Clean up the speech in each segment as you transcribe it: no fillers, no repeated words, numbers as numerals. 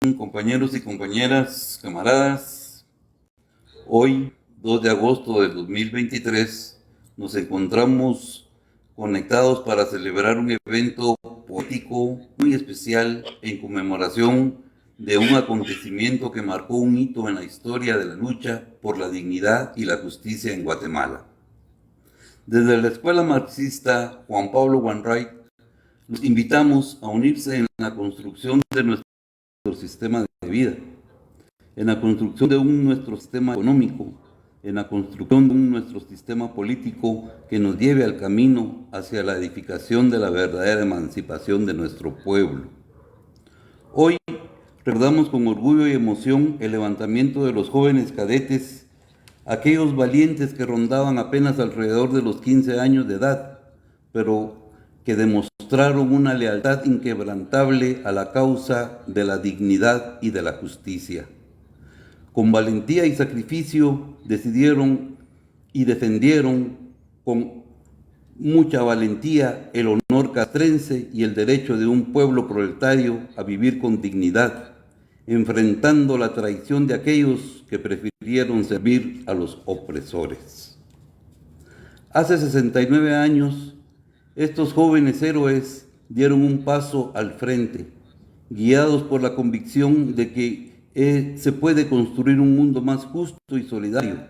compañeros y compañeras, camaradas? Hoy, 2 de agosto de 2023, nos encontramos conectados para celebrar un evento poético muy especial en conmemoración de un acontecimiento que marcó un hito en la historia de la lucha por la dignidad y la justicia en Guatemala. Desde la Escuela Marxista Juan Pablo Wanright, los invitamos a unirse en la construcción de nuestro sistema de vida, en la construcción de nuestro sistema económico, en la construcción de nuestro sistema político que nos lleve al camino hacia la edificación de la verdadera emancipación de nuestro pueblo. Hoy recordamos con orgullo y emoción el levantamiento de los jóvenes cadetes, aquellos valientes que rondaban apenas alrededor de los 15 años de edad, pero que demostraron una lealtad inquebrantable a la causa de la dignidad y de la justicia. Con valentía y sacrificio decidieron y defendieron con mucha valentía el honor castrense y el derecho de un pueblo proletario a vivir con dignidad, enfrentando la traición de aquellos que prefirieron servir a los opresores. Hace 69 años, estos jóvenes héroes dieron un paso al frente, guiados por la convicción de que se puede construir un mundo más justo y solidario.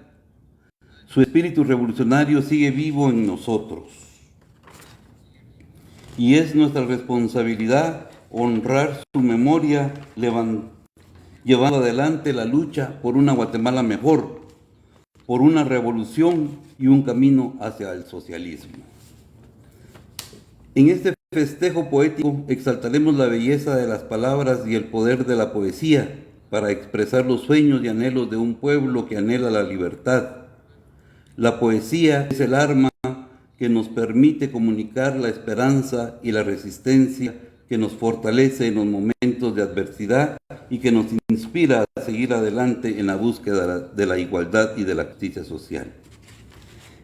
Su espíritu revolucionario sigue vivo en nosotros. Y es nuestra responsabilidad honrar su memoria, llevando adelante la lucha por una Guatemala mejor, por una revolución y un camino hacia el socialismo. En este festejo poético exaltaremos la belleza de las palabras y el poder de la poesía para expresar los sueños y anhelos de un pueblo que anhela la libertad. La poesía es el arma que nos permite comunicar la esperanza y la resistencia que nos fortalece en los momentos de adversidad y que nos inspira a seguir adelante en la búsqueda de la igualdad y de la justicia social.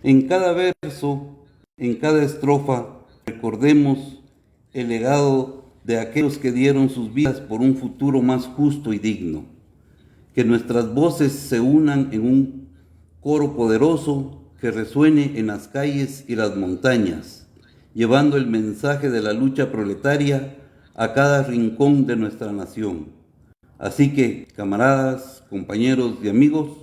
En cada verso, en cada estrofa, recordemos el legado de aquellos que dieron sus vidas por un futuro más justo y digno. Que nuestras voces se unan en un coro poderoso que resuene en las calles y las montañas, llevando el mensaje de la lucha proletaria a cada rincón de nuestra nación. Así que, camaradas, compañeros y amigos,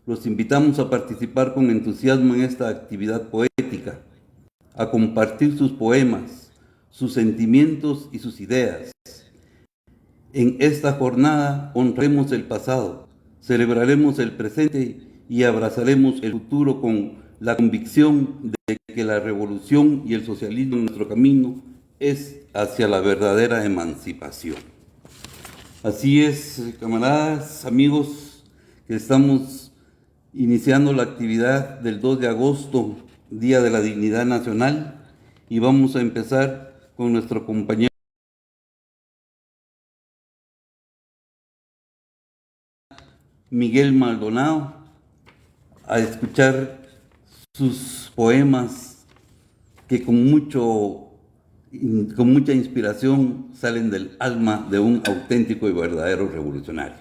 los invitamos a participar con entusiasmo en esta actividad poética, a compartir sus poemas, sus sentimientos y sus ideas. En esta jornada honraremos el pasado, celebraremos el presente y abrazaremos el futuro con la convicción de que la revolución y el socialismo en nuestro camino es hacia la verdadera emancipación. Así es, camaradas, amigos, que estamos iniciando la actividad del 2 de agosto, Día de la Dignidad Nacional, y vamos a empezar con nuestro compañero Miguel Maldonado a escuchar sus poemas que con mucha inspiración salen del alma de un auténtico y verdadero revolucionario.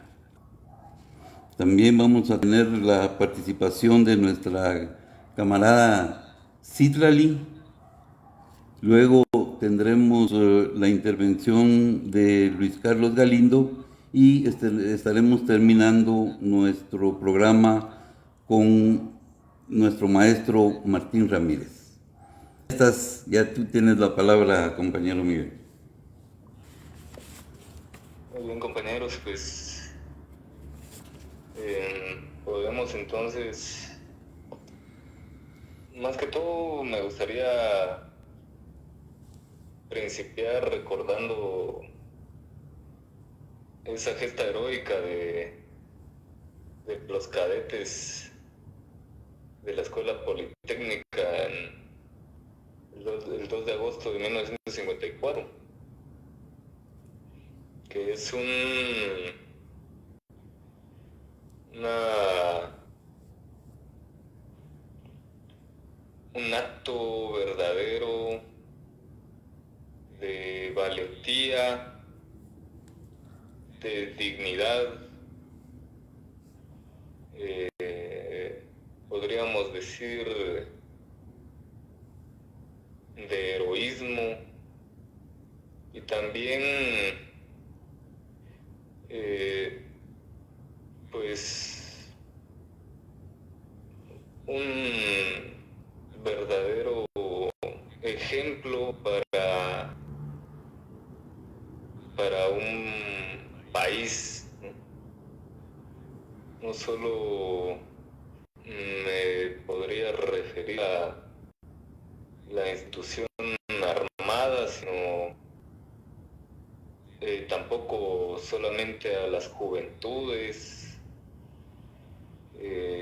También vamos a tener la participación de nuestra camarada Citlali. Luego tendremos la intervención de Luis Carlos Galindo y estaremos terminando nuestro programa con nuestro maestro Martín Ramírez. Ya tú tienes la palabra, compañero Miguel. Muy bien, compañeros, pues podemos entonces, más que todo me gustaría principiar recordando esa gesta heroica de los cadetes de la Escuela Politécnica el 2 de agosto de 1954, que es un acto verdadero de valentía, de dignidad, podríamos decir de heroísmo, y también pues un verdadero ejemplo para un país, ¿no? No solo me podría referir a la institución armada, sino tampoco solamente a las juventudes,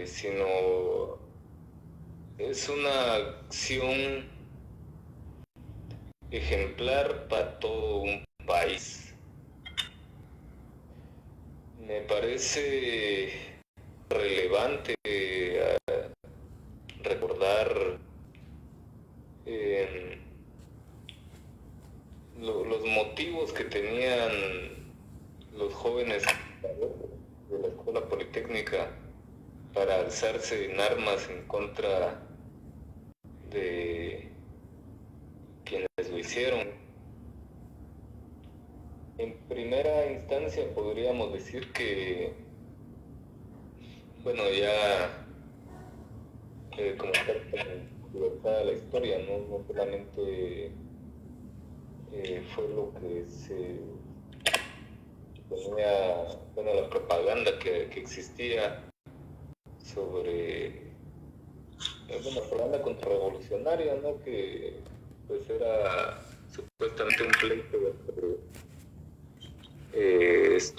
sino es una acción ejemplar para todo un país. Me parece relevante recordar los motivos que tenían los jóvenes de la Escuela Politécnica para alzarse en armas en contra de quienes lo hicieron. En primera instancia podríamos decir que, bueno, ya como está la historia, no solamente fue lo que se tenía, bueno, la propaganda que existía sobre, bueno, propaganda contrarrevolucionaria, ¿no? Que pues era supuestamente un pleito entre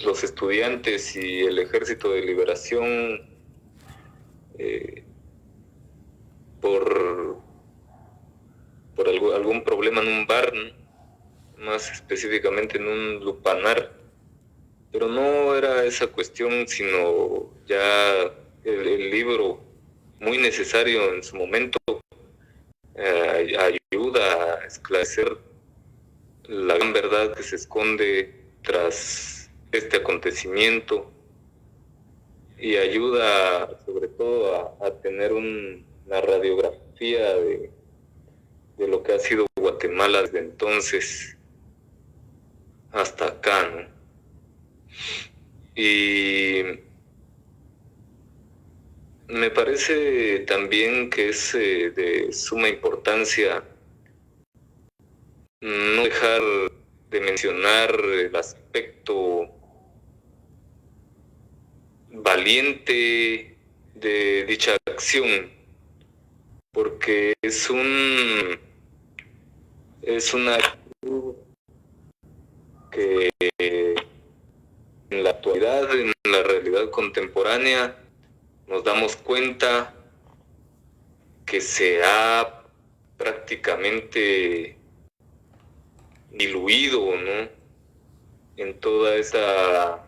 los estudiantes y el Ejército de Liberación por algún problema en un bar, ¿no? Más específicamente en un lupanar, pero no era esa cuestión, sino ya el libro, muy necesario en su momento, ayuda a esclarecer la gran verdad que se esconde tras este acontecimiento, y ayuda sobre todo a tener una radiografía de lo que ha sido Guatemala desde entonces hasta acá, ¿no? Y me parece también que es de suma importancia no dejar de mencionar el aspecto valiente de dicha acción, porque es una actitud que en la actualidad, en la realidad contemporánea, nos damos cuenta que se ha prácticamente diluido, ¿no? En toda esa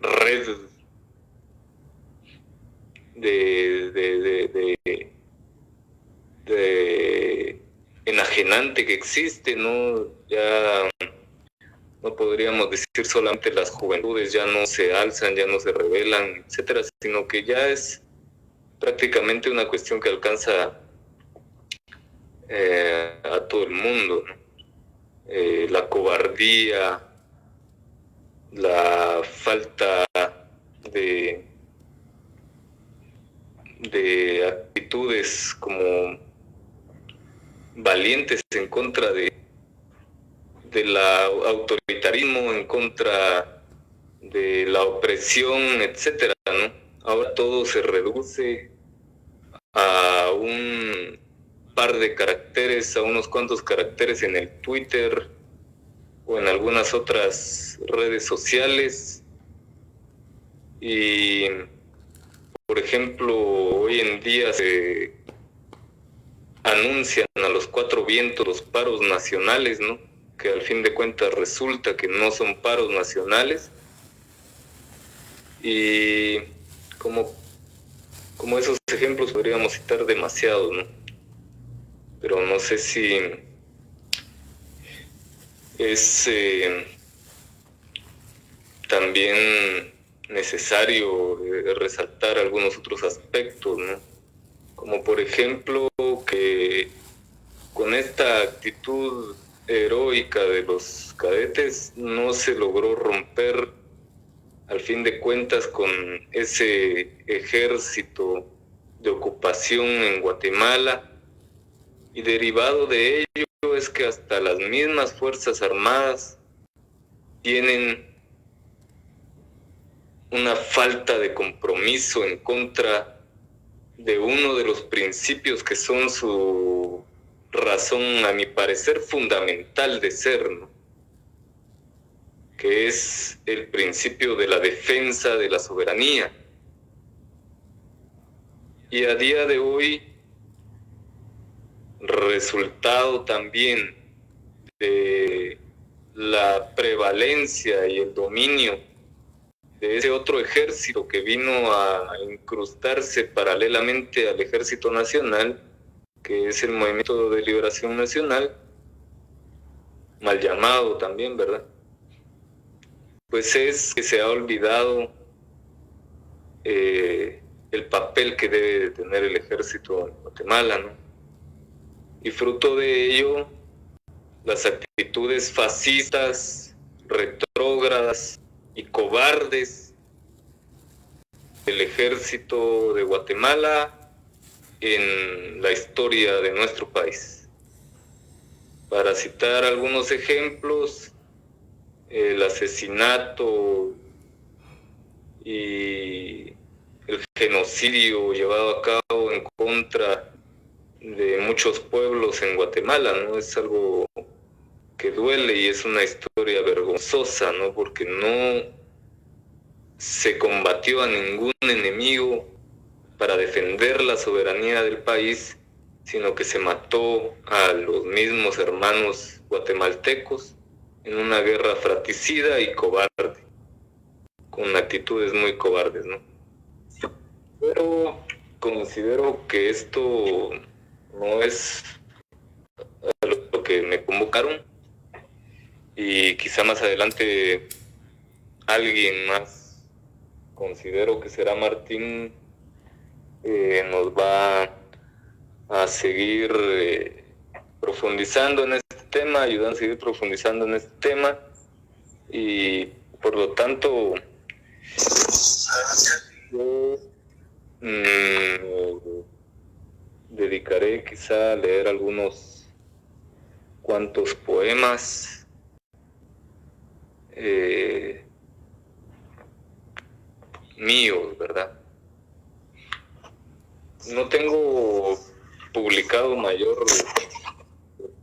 red de enajenante que existe, ¿no? Ya no podríamos decir solamente las juventudes ya no se alzan, ya no se rebelan, etcétera, sino que ya es prácticamente una cuestión que alcanza a todo el mundo, ¿no? La cobardía, la falta de actitudes como valientes en contra del autoritarismo, en contra de la opresión, etcétera, ¿no? Ahora todo se reduce a un par de caracteres, a unos cuantos caracteres en el Twitter o en algunas otras redes sociales. Y, por ejemplo, hoy en día se anuncian a los cuatro vientos los paros nacionales, ¿no? Que al fin de cuentas resulta que no son paros nacionales. Y como esos ejemplos podríamos citar demasiado, ¿no? Pero no sé si es también necesario resaltar algunos otros aspectos, ¿no? Como por ejemplo que con esta actitud heroica de los cadetes no se logró romper al fin de cuentas con ese ejército de ocupación en Guatemala, y derivado de ello es que hasta las mismas Fuerzas Armadas tienen una falta de compromiso en contra de uno de los principios que son su razón, a mi parecer, fundamental de ser, ¿no? Que es el principio de la defensa de la soberanía. Y a día de hoy, resultado también de la prevalencia y el dominio de ese otro ejército que vino a incrustarse paralelamente al Ejército Nacional, que es el Movimiento de Liberación Nacional, mal llamado también, ¿verdad? Pues es que se ha olvidado el papel que debe tener el ejército en Guatemala, ¿no? Y fruto de ello, las actitudes fascistas, retrógradas y cobardes del ejército de Guatemala en la historia de nuestro país. Para citar algunos ejemplos, el asesinato y el genocidio llevado a cabo en contra de muchos pueblos en Guatemala, ¿no? Es algo que duele y es una historia vergonzosa, ¿no? Porque no se combatió a ningún enemigo para defender la soberanía del país, sino que se mató a los mismos hermanos guatemaltecos en una guerra fratricida y cobarde, con actitudes muy cobardes, ¿no? Pero considero que esto no es a lo que me convocaron, y quizá más adelante alguien más, considero que será Martín, nos va a seguir profundizando en este tema, ayudando a seguir profundizando en este tema, y por lo tanto yo dedicaré quizá a leer algunos cuantos poemas míos, ¿verdad? No tengo publicado mayor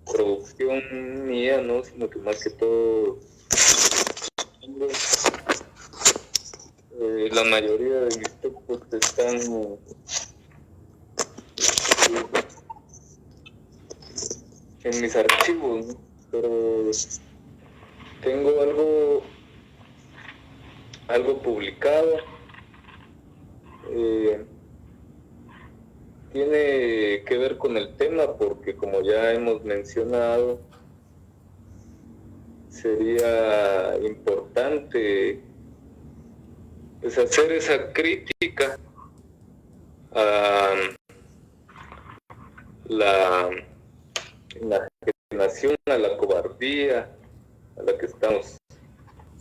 producción mía, ¿no? Sino que más que todo la mayoría de mis textos están en mis archivos, ¿no? Pero tengo algo publicado. Tiene que ver con el tema porque, como ya hemos mencionado, sería importante pues hacer esa crítica a la enajenación, a la cobardía a la que estamos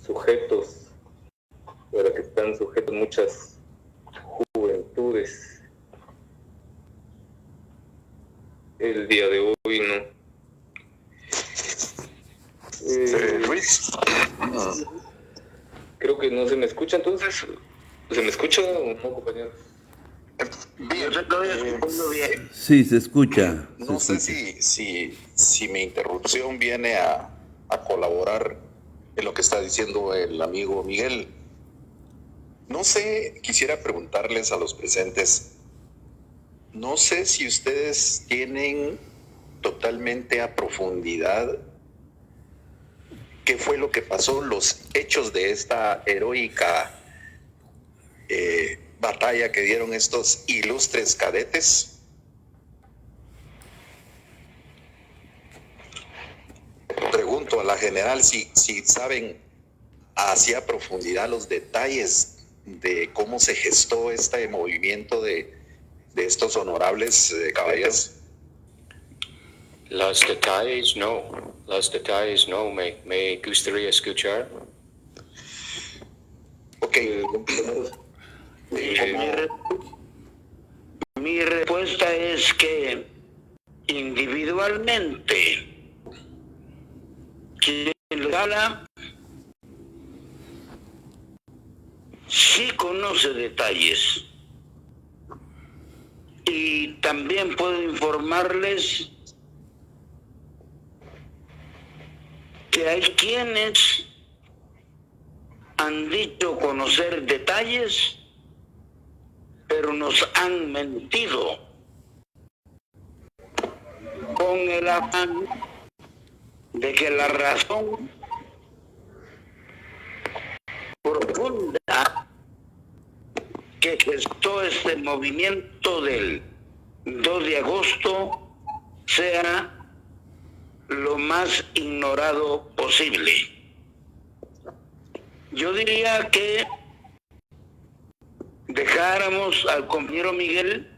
sujetos, o a la que están sujetos muchas juventudes el día de hoy, ¿no? Luis. Creo que no se me escucha, entonces, ¿se me escucha o no, compañero? Bien, bien. Sí, se escucha. No sé si mi interrupción viene a colaborar en lo que está diciendo el amigo Miguel. No sé, quisiera preguntarles a los presentes, no sé si ustedes tienen totalmente a profundidad qué fue lo que pasó, los hechos de esta heroica batalla que dieron estos ilustres cadetes. Pregunto. cuanto a la general, si saben hacia profundidad los detalles de cómo se gestó este movimiento de estos honorables caballeros. Los detalles no, me gustaría escuchar. Ok. Mi respuesta es que individualmente quien le habla sí conoce detalles y también puedo informarles que hay quienes han dicho conocer detalles, pero nos han mentido con el afán de que la razón profunda que gestó este movimiento del 2 de agosto sea lo más ignorado posible. Yo diría que dejáramos al compañero Miguel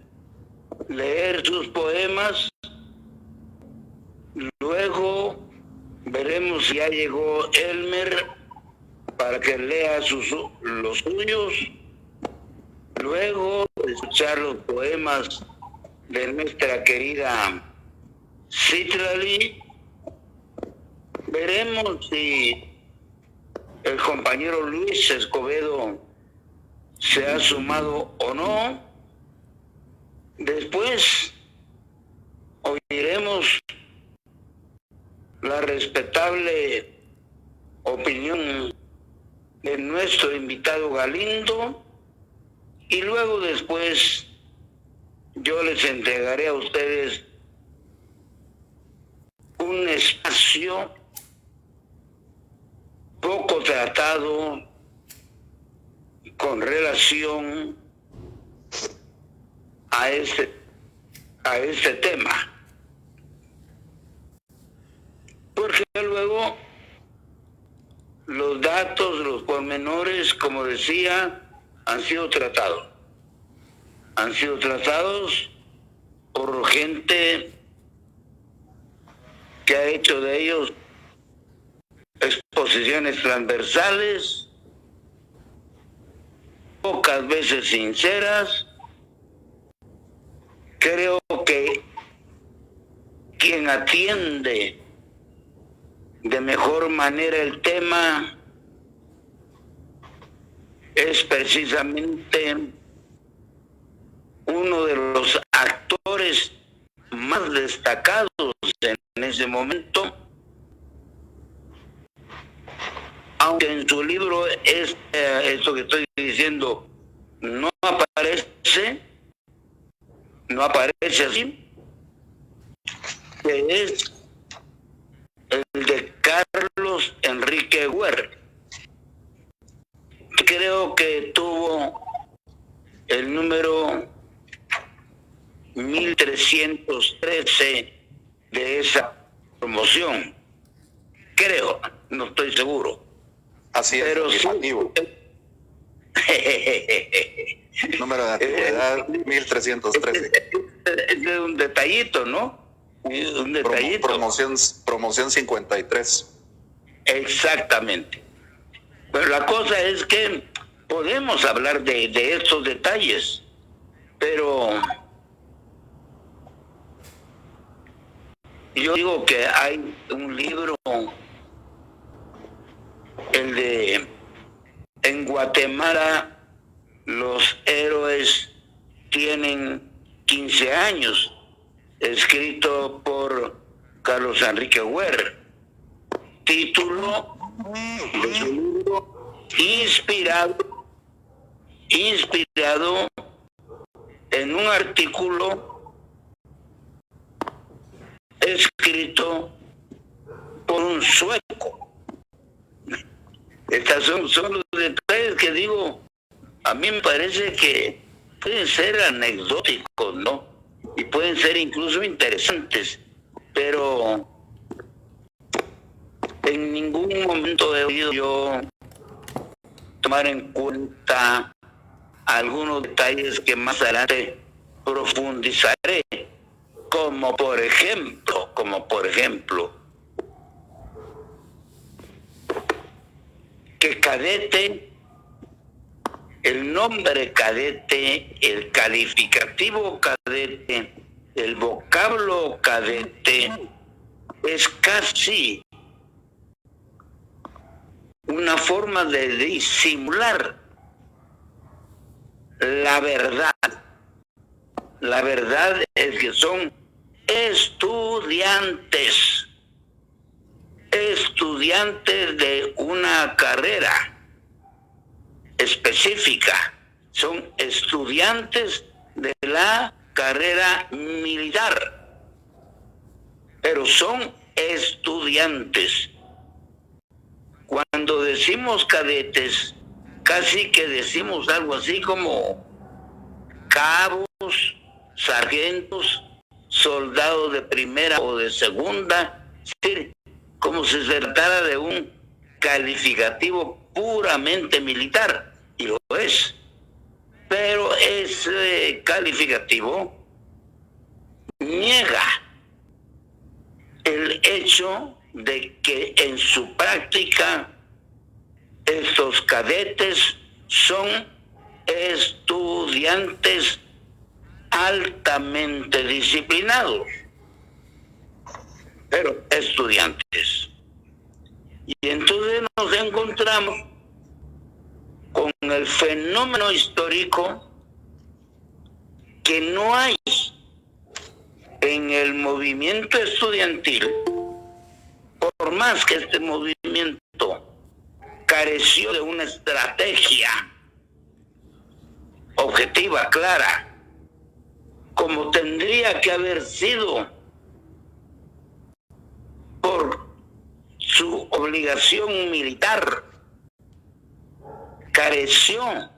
leer sus poemas, luego veremos si ya llegó Elmer para que lea los suyos, luego de escuchar los poemas de nuestra querida Citlali, veremos si el compañero Luis Escobedo se ha sumado o no. Después oiremos la respetable opinión de nuestro invitado Galindo y luego después yo les entregaré a ustedes un espacio poco tratado con relación a este tema, porque luego los datos, los pormenores, como decía, han sido tratados por gente que ha hecho de ellos exposiciones transversales, pocas veces sinceras. Creo que quien atiende de mejor manera el tema es precisamente uno de los actores más destacados en ese momento, aunque en su libro esto que estoy diciendo no aparece así, que es el de Carlos Enrique Huer. Creo que tuvo el número 1313 de esa promoción. Creo, no estoy seguro. Así es, pero afirmativo. Número de antigüedad 1313. Es un detallito, ¿no? Un detallito. Promoción 53. Exactamente. Pero la cosa es que podemos hablar de estos detalles, pero yo digo que hay un libro, el de En Guatemala los héroes tienen 15 años, escrito por Carlos Enrique Huer, título de su libro inspirado en un artículo escrito por un sueco. Estos son los detalles que digo, a mí me parece que pueden ser anecdóticos, ¿no? Y pueden ser incluso interesantes, pero En ningún momento he oído yo tomar en cuenta algunos detalles que más adelante profundizaré, como por ejemplo, que cadete, el nombre cadete, el calificativo cadete, el vocablo cadete, es casi una forma de disimular la verdad. La verdad es que son estudiantes de una carrera específica. Son estudiantes de la carrera militar, pero son estudiantes. Cuando decimos cadetes, casi que decimos algo así como cabos, sargentos, soldados de primera o de segunda, es decir, como si se tratara de un calificativo puramente militar, y lo es. Pero ese calificativo niega el hecho de que en su práctica estos cadetes son estudiantes altamente disciplinados, pero estudiantes. Y entonces nos encontramos con el fenómeno histórico que no hay en el movimiento estudiantil, por más que este movimiento careció de una estrategia objetiva, clara, como tendría que haber sido por su obligación militar, careció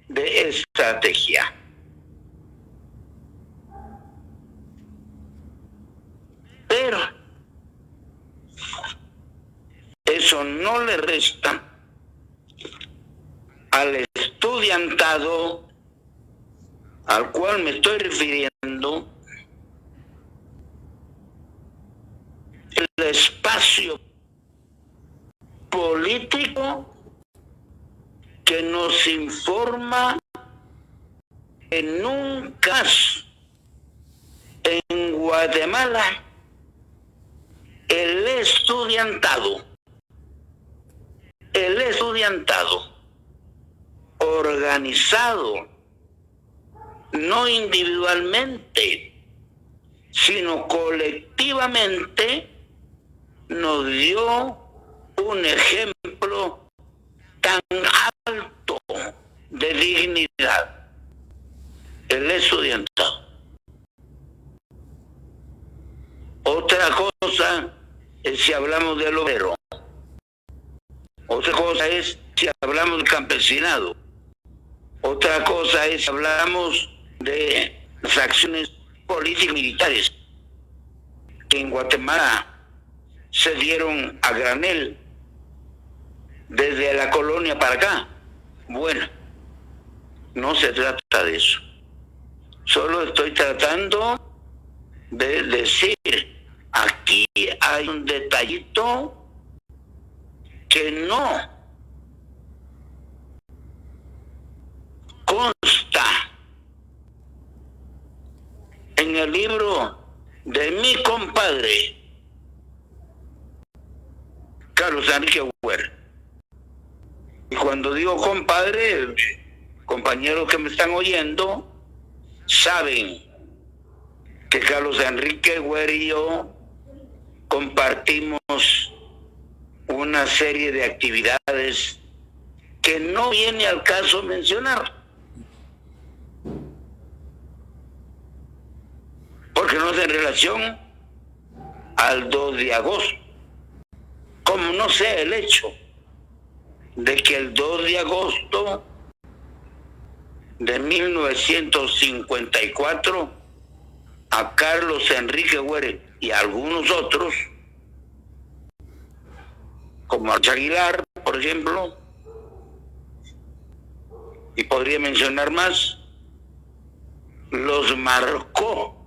de estrategia. Pero eso no le resta al estudiantado al cual me estoy refiriendo el espacio político que nos informa que nunca en Guatemala el estudiantado organizado, no individualmente, sino colectivamente, nos dio un ejemplo tan alto de dignidad, el estudiantado. Otra cosa es si hablamos del obrero. Otra cosa es si hablamos del campesinado. Otra cosa es si hablamos de las acciones políticas militares que en Guatemala se dieron a granel desde la colonia para acá. Bueno, no se trata de eso. Solo estoy tratando de decir, aquí hay un detallito que no consta en el libro de mi compadre Carlos Enrique Huer. Y cuando digo compadre, compañeros que me están oyendo saben que Carlos Enrique Huer y yo compartimos una serie de actividades que no viene al caso mencionar, porque no es en relación al 2 de agosto, como no sea el hecho de que el 2 de agosto de 1954 a Carlos Enrique Huer y a algunos otros como Arch Aguilar, por ejemplo, y podría mencionar más, los marcó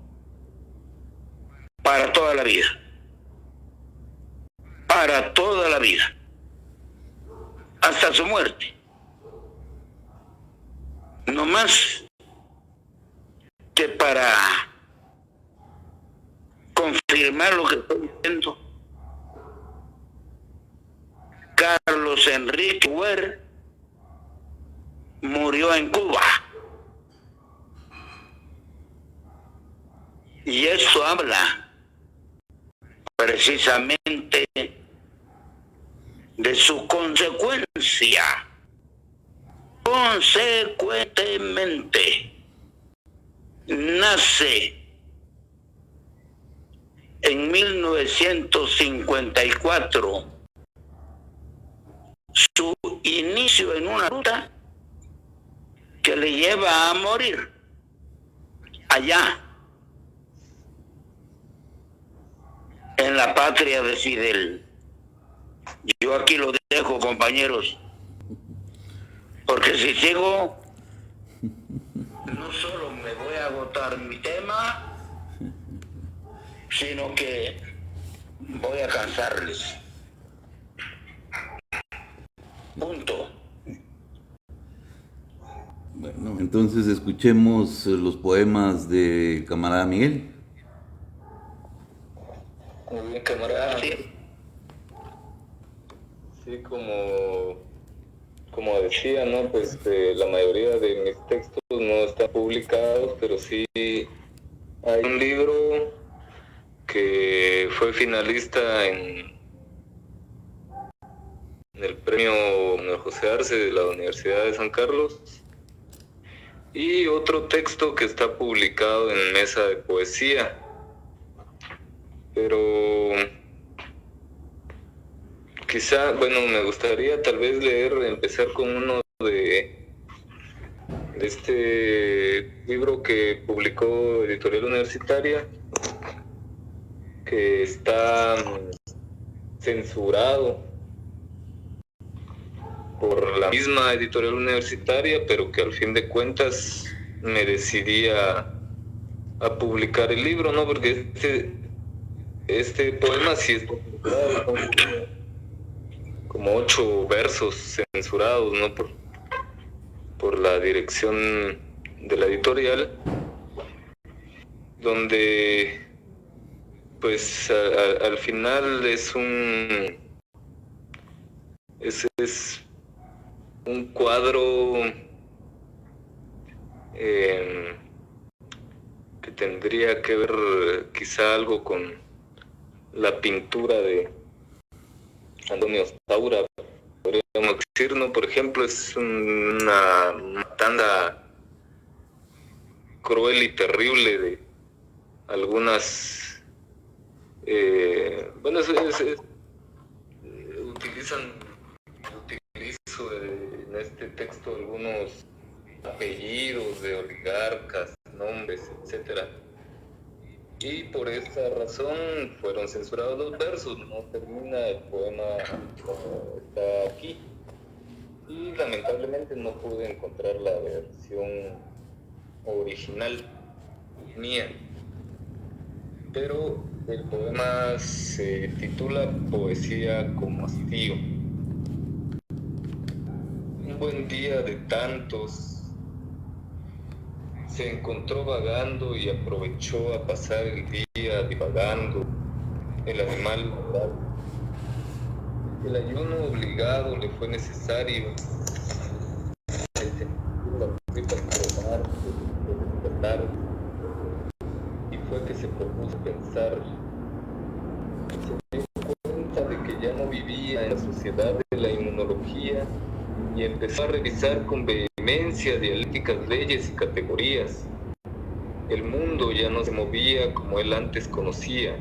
para toda la vida, hasta su muerte. No más que para confirmar lo que estoy diciendo, Carlos Enrique Huer murió en Cuba. Y eso habla precisamente de su consecuencia. Consecuentemente, nace en 1954 su inicio en una ruta que le lleva a morir allá, en la patria de Fidel. Yo aquí lo dejo, compañeros, porque si sigo, no solo me voy a agotar mi tema, sino que voy a cansarles. Punto. Bueno, entonces escuchemos los poemas de camarada Miguel. Muy bien, camarada. Sí, como decía, ¿no? Pues la mayoría de mis textos no están publicados, pero sí hay un libro que fue finalista en el premio José Arce de la Universidad de San Carlos, y otro texto que está publicado en Mesa de Poesía. Pero quizá, bueno, me gustaría tal vez empezar con uno de este libro que publicó Editorial Universitaria, que está censurado por la misma Editorial Universitaria, pero que al fin de cuentas me decidí a publicar el libro, ¿no? Porque este poema sí está censurado, como 8 versos censurados, ¿no? Por la dirección de la editorial, donde pues al final es un cuadro que tendría que ver quizá algo con la pintura de Antonio Saura, podríamos decir, ¿no? Por ejemplo, es una matanza cruel y terrible de algunas, bueno, utilizo en este texto algunos apellidos de oligarcas, nombres, etcétera. Y por esa razón fueron censurados los versos, no termina el poema como está aquí. Y lamentablemente no pude encontrar la versión original mía. Pero el poema se titula Poesía como hastío. Un buen día de tantos se encontró vagando y aprovechó a pasar el día divagando el animal moral. El ayuno obligado le fue necesario. El sentido las tripas probar, despertar, y fue que se propuso pensar. Se dio cuenta de que ya no vivía en la sociedad de la inmunología y empezó a revisar con vehemencia dialécticas leyes y categorías. El mundo ya no se movía como él antes conocía.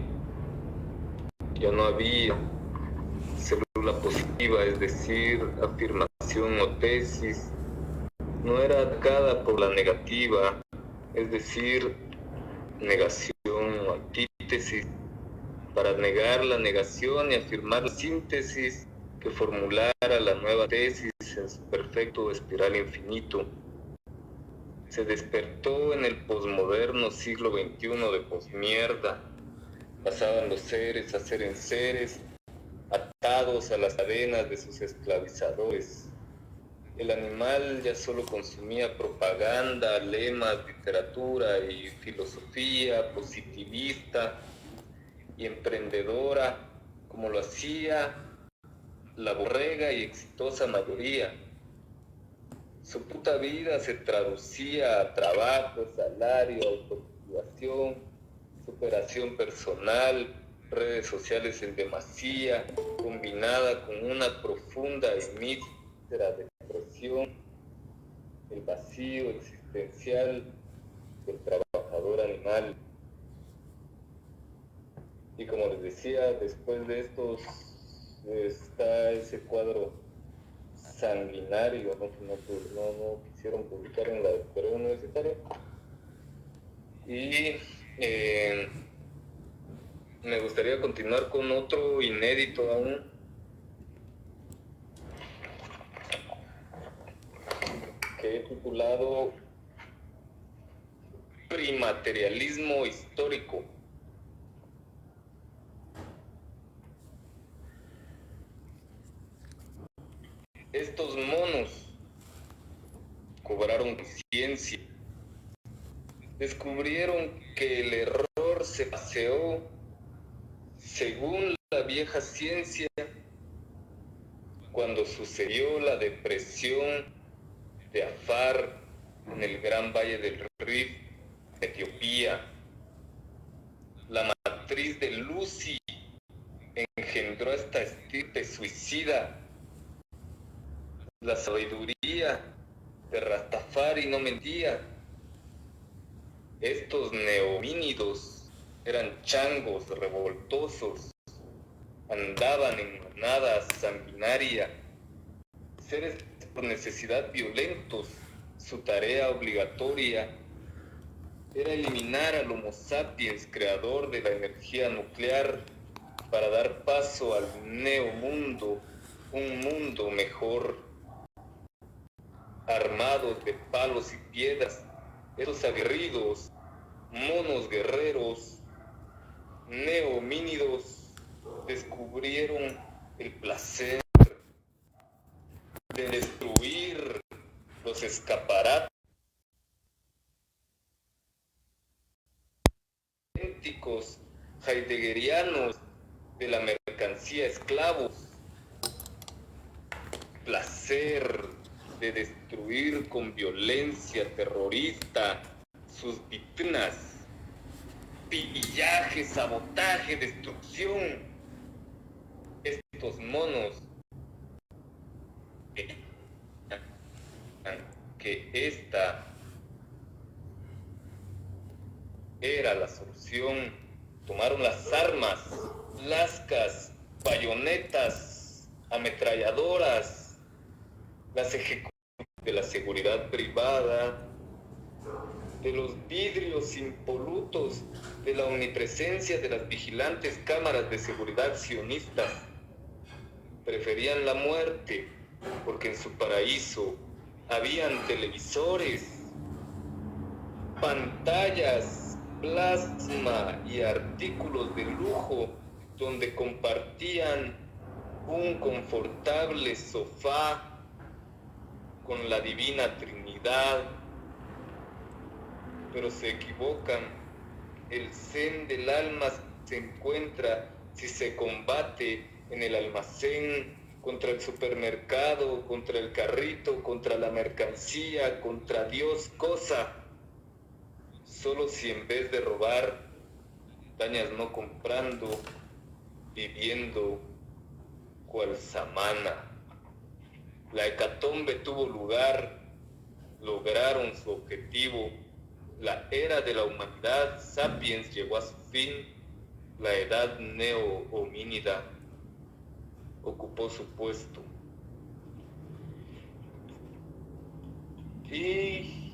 Ya no había célula positiva, es decir, afirmación o tesis. No era atacada por la negativa, es decir, negación o antítesis. Para negar la negación y afirmar la síntesis, que formulara la nueva tesis en su perfecto espiral infinito. Se despertó en el posmoderno siglo XXI de posmierda. Pasaban los seres a ser en seres, atados a las cadenas de sus esclavizadores. El animal ya solo consumía propaganda, lemas, literatura y filosofía positivista y emprendedora, como lo hacía la borrega y exitosa mayoría. Su puta vida se traducía a trabajo, salario, automotivación, superación personal, redes sociales en demasía, combinada con una profunda y mísera depresión, el vacío existencial del trabajador animal. Y como les decía, después de estos está ese cuadro sanguinario, no quisieron publicar en la Correo Universitario. Y me gustaría continuar con otro inédito aún, que he titulado Primaterialismo histórico. Estos monos cobraron conciencia, descubrieron que el error se paseó según la vieja ciencia cuando sucedió la depresión de Afar en el Gran Valle del Rif, Etiopía. La matriz de Lucy engendró a esta estirpe suicida. La sabiduría de Rastafari no mentía. Estos neomínidos eran changos revoltosos, andaban en manada sanguinaria, seres por necesidad violentos. Su tarea obligatoria era eliminar al Homo sapiens, creador de la energía nuclear, para dar paso al neomundo, un mundo mejor. Armados de palos y piedras, esos aguerridos, monos guerreros, neomínidos, descubrieron el placer de destruir los escaparates idénticos heideggerianos de la mercancía esclavos. Placer de destruir con violencia terrorista sus vitrinas, pillaje, sabotaje, destrucción. Estos monos que esta era la solución, tomaron las armas, lascas, bayonetas, ametralladoras, las ejecutaron de la seguridad privada, de los vidrios impolutos, de la omnipresencia de las vigilantes cámaras de seguridad sionistas. Preferían la muerte porque en su paraíso habían televisores, pantallas, plasma y artículos de lujo donde compartían un confortable sofá con la divina Trinidad. Pero se equivocan. El zen del alma se encuentra si se combate en el almacén, contra el supermercado, contra el carrito, contra la mercancía, contra Dios cosa. Solo si en vez de robar, dañas no comprando, viviendo cual samana. La hecatombe tuvo lugar, lograron su objetivo. La era de la humanidad sapiens llegó a su fin. La edad neo-homínida ocupó su puesto. Y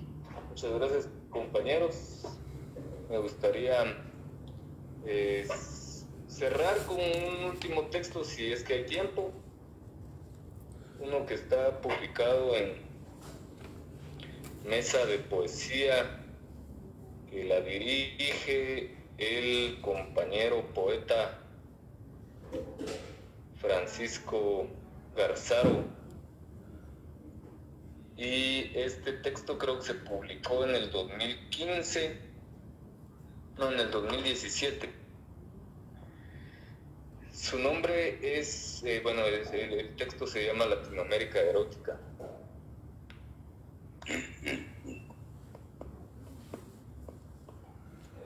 muchas gracias, compañeros. Me gustaría cerrar con un último texto, si es que hay tiempo, uno que está publicado en Mesa de Poesía, que la dirige el compañero poeta Francisco Garzaro. Y este texto creo que se publicó en el 2015, no, en el 2017. Su nombre es, el texto se llama Latinoamérica Erótica.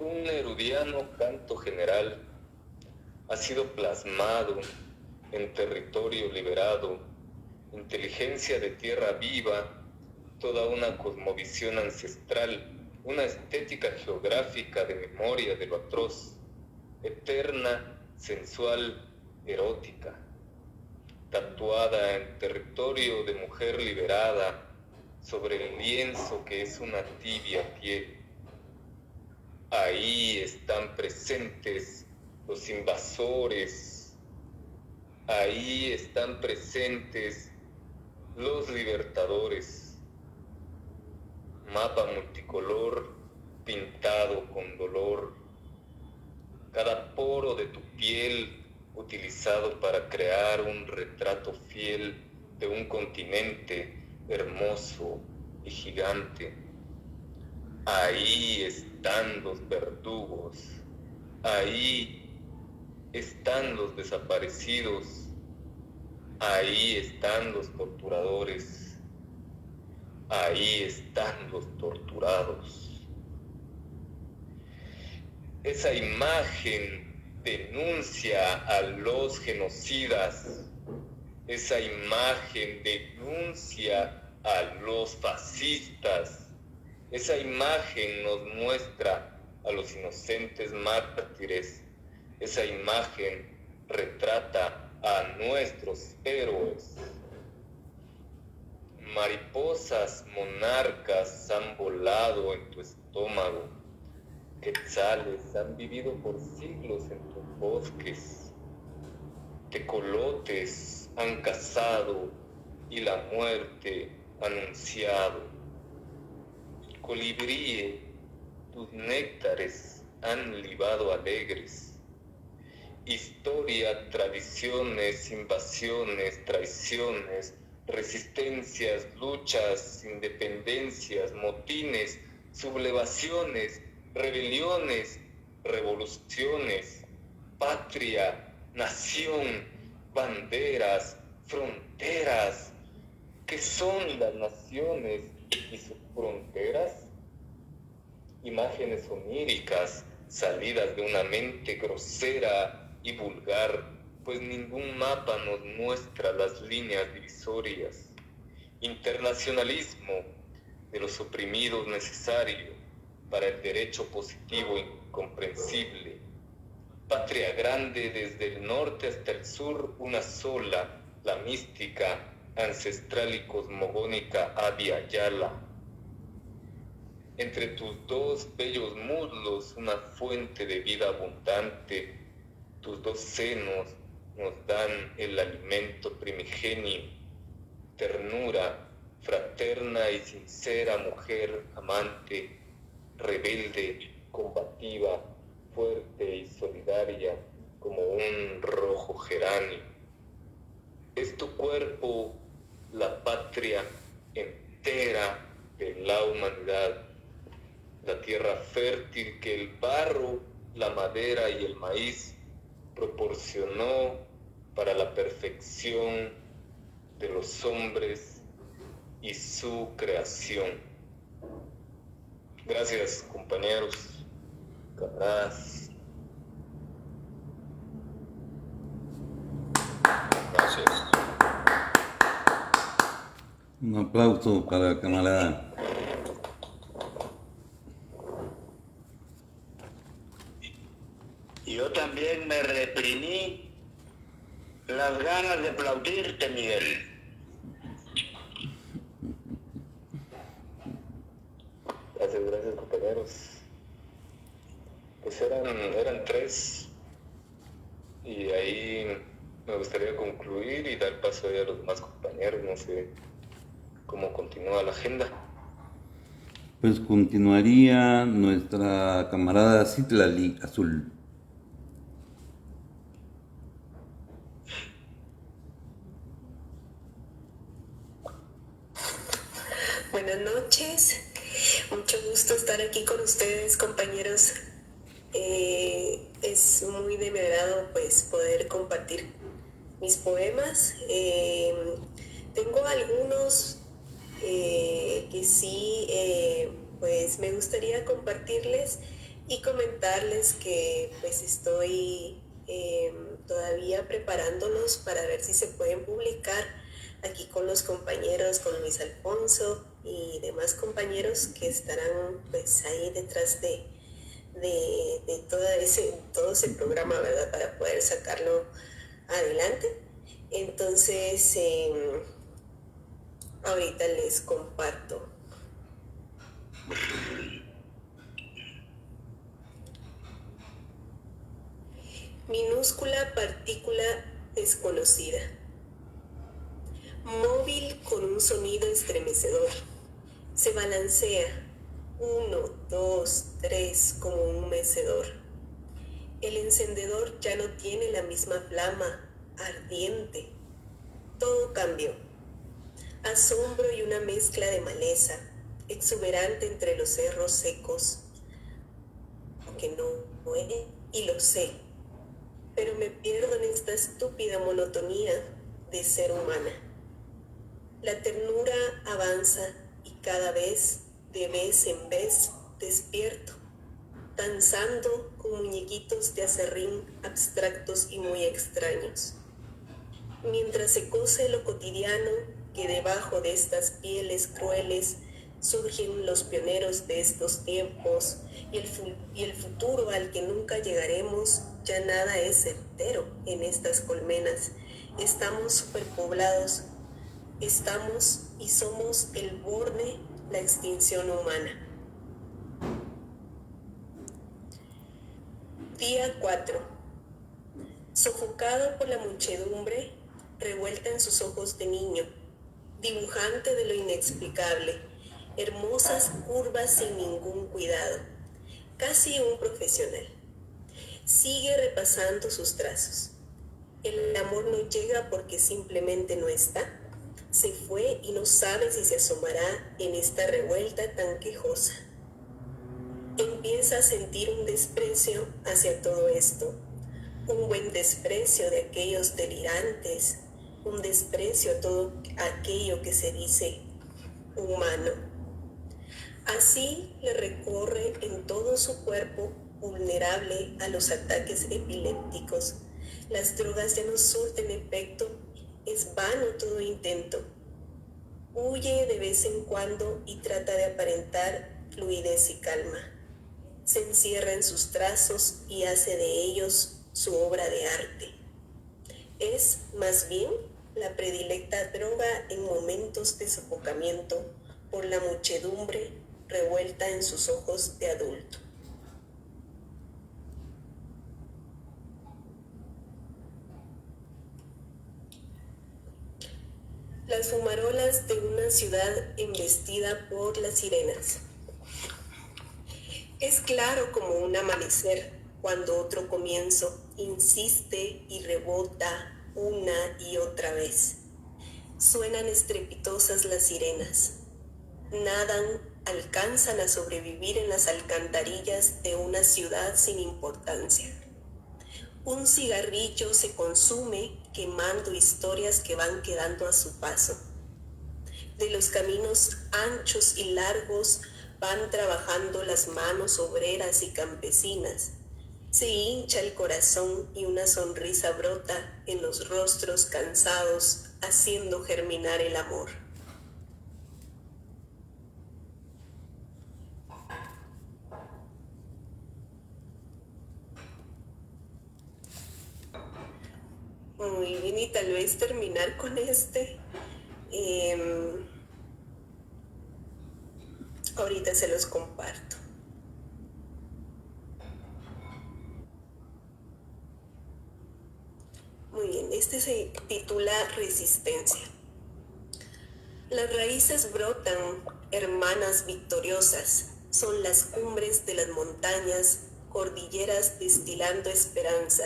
Un nerudiano canto general ha sido plasmado en territorio liberado, inteligencia de tierra viva, toda una cosmovisión ancestral, una estética geográfica de memoria de lo atroz, eterna, sensual, erótica, tatuada en territorio de mujer liberada sobre el lienzo que es una tibia piel. Ahí están presentes los invasores, ahí están presentes los libertadores. Mapa multicolor pintado con dolor, cada poro de tu piel utilizado para crear un retrato fiel de un continente hermoso y gigante. Ahí están los verdugos, ahí están los desaparecidos, ahí están los torturadores, ahí están los torturados. Esa imagen denuncia a los genocidas, esa imagen denuncia a los fascistas. Esa imagen nos muestra a los inocentes mártires. Esa imagen retrata a nuestros héroes. Mariposas monarcas han volado en tu estómago. Quetzales han vivido por siglos en tus bosques. Tecolotes han cazado y la muerte anunciado. Colibríe, tus néctares han libado alegres. Historia, tradiciones, invasiones, traiciones, resistencias, luchas, independencias, motines, sublevaciones, rebeliones, revoluciones, patria, nación, banderas, fronteras. ¿Qué son las naciones y sus fronteras? Imágenes oníricas, salidas de una mente grosera y vulgar, pues ningún mapa nos muestra las líneas divisorias. Internacionalismo de los oprimidos necesario para el derecho positivo incomprensible. Patria grande desde el norte hasta el sur, una sola, la mística, ancestral y cosmogónica Abya Yala. Entre tus dos bellos muslos, una fuente de vida abundante. Tus dos senos nos dan el alimento primigenio. Ternura, fraterna y sincera mujer amante, rebelde, combativa, fuerte y solidaria como un rojo geranio. Es tu cuerpo la patria entera de la humanidad, la tierra fértil que el barro, la madera y el maíz proporcionó para la perfección de los hombres y su creación. Gracias, compañeros, camaradas. Gracias. Un aplauso para el camarada. Yo también me reprimí las ganas de aplaudirte, Miguel. Gracias, compañeros. Pues eran tres, y ahí me gustaría concluir y dar paso a los demás compañeros. acompañar, no sé cómo continúa la agenda. Pues continuaría nuestra camarada Citlali Azul. Buenas noches, mucho gusto estar aquí con ustedes, compañeros. Es muy de mi agrado pues poder compartir mis poemas. Tengo algunos que sí pues me gustaría compartirles y comentarles que pues estoy todavía preparándolos para ver si se pueden publicar aquí con los compañeros, con Luis Alfonso y demás compañeros que estarán pues ahí detrás de todo ese programa, ¿verdad? Para poder sacarlo adelante. Entonces, ahorita les comparto. Minúscula partícula desconocida. Móvil con un sonido estremecedor. Se balancea. 1, 2, 3 como un mecedor. El encendedor ya no tiene la misma flama ardiente. Todo cambió. Asombro y una mezcla de maleza, exuberante entre los cerros secos. Aunque no es, y lo sé, pero me pierdo en esta estúpida monotonía de ser humana. La ternura avanza y cada vez, de vez en vez, despierto, danzando con muñequitos de acerrín abstractos y muy extraños. Mientras se cose lo cotidiano, que debajo de estas pieles crueles surgen los pioneros de estos tiempos y el futuro al que nunca llegaremos, ya nada es certero en estas colmenas. Estamos superpoblados, estamos y somos el borde, la extinción humana. Día 4. Sofocado por la muchedumbre, revuelta en sus ojos de niño, dibujante de lo inexplicable, hermosas curvas sin ningún cuidado, casi un profesional. Sigue repasando sus trazos. El amor no llega porque simplemente no está. Se fue y no sabe si se asomará en esta revuelta tan quejosa. Empieza a sentir un desprecio hacia todo esto, un buen desprecio de aquellos delirantes, un desprecio a todo aquello que se dice humano. Así le recorre en todo su cuerpo, vulnerable a los ataques epilépticos. Las drogas ya no surten efecto, es vano todo intento. Huye de vez en cuando y trata de aparentar fluidez y calma. Se encierra en sus trazos y hace de ellos su obra de arte. Es, más bien, la predilecta droga en momentos de sofocamiento por la muchedumbre revuelta en sus ojos de adulto. Las fumarolas de una ciudad embestida por las sirenas. Es claro como un amanecer cuando otro comienzo insiste y rebota una y otra vez. Suenan estrepitosas las sirenas. Nadan, alcanzan a sobrevivir en las alcantarillas de una ciudad sin importancia. Un cigarrillo se consume quemando historias que van quedando a su paso. De los caminos anchos y largos van trabajando las manos obreras y campesinas. Se hincha el corazón y una sonrisa brota en los rostros cansados, haciendo germinar el amor. Muy bien, y tal vez terminar con este. Ahorita se los comparto. Muy bien, este se titula Resistencia. Las raíces brotan, hermanas victoriosas, son las cumbres de las montañas, cordilleras destilando esperanza.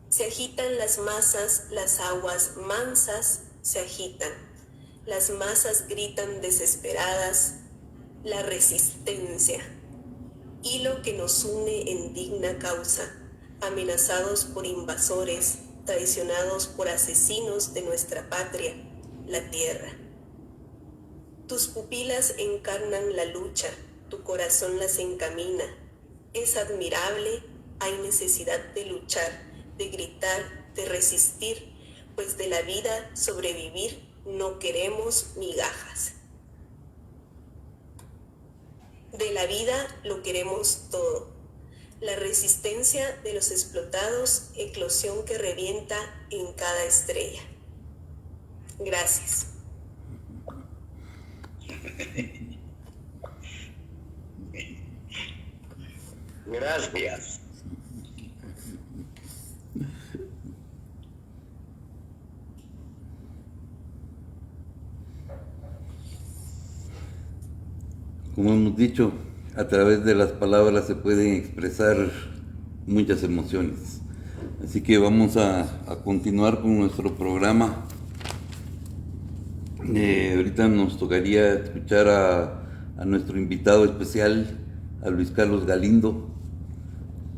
Se agitan las masas, las aguas mansas se agitan. Las masas gritan desesperadas, la resistencia. Hilo que nos une en digna causa, amenazados por invasores, traicionados por asesinos de nuestra patria, la tierra. Tus pupilas encarnan la lucha, tu corazón las encamina. Es admirable, hay necesidad de luchar, de gritar, de resistir, pues de la vida sobrevivir no queremos migajas. De la vida lo queremos todo. La resistencia de los explotados, eclosión que revienta en cada estrella. Gracias. Gracias. Como hemos dicho, a través de las palabras se pueden expresar muchas emociones. Así que vamos a continuar con nuestro programa. Ahorita nos tocaría escuchar a nuestro invitado especial, a Luis Carlos Galindo,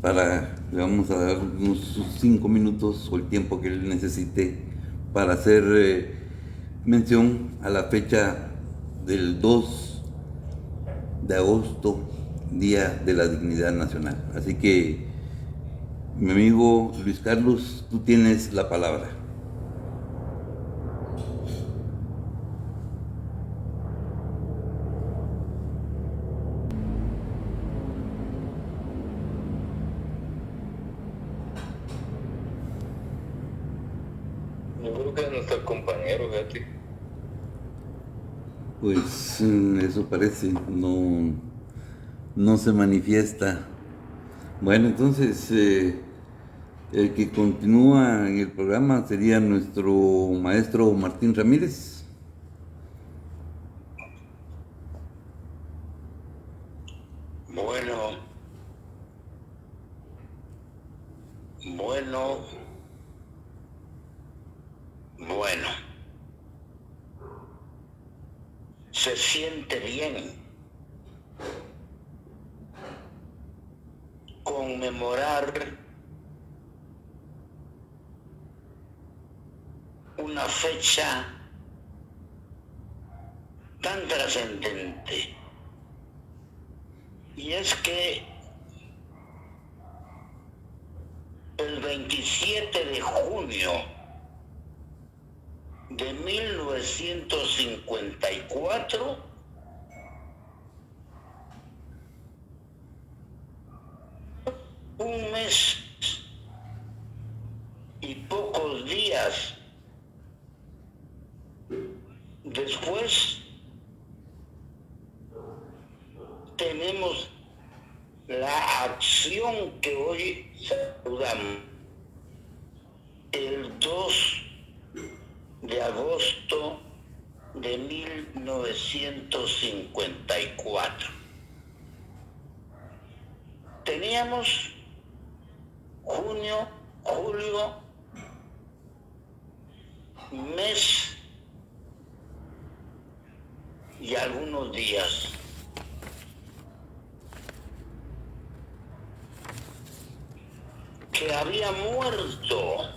le vamos a dar unos 5 minutos o el tiempo que él necesite para hacer mención a la fecha del 2 de agosto, Día de la Dignidad Nacional. Así que, mi amigo Luis Carlos, tú tienes la palabra. Yo creo que no está el compañero, fíjate. Pues eso parece, no se manifiesta. Bueno, entonces el que continúa en el programa sería nuestro maestro Martín Ramírez. Bueno, se siente bien conmemorar una fecha tan trascendente, y es que el 27 de junio de 1954, un mes y pocos días después, tenemos la acción que hoy saludamos, el 2 de agosto de 1954. Teníamos junio, julio, mes y algunos días. Que había muerto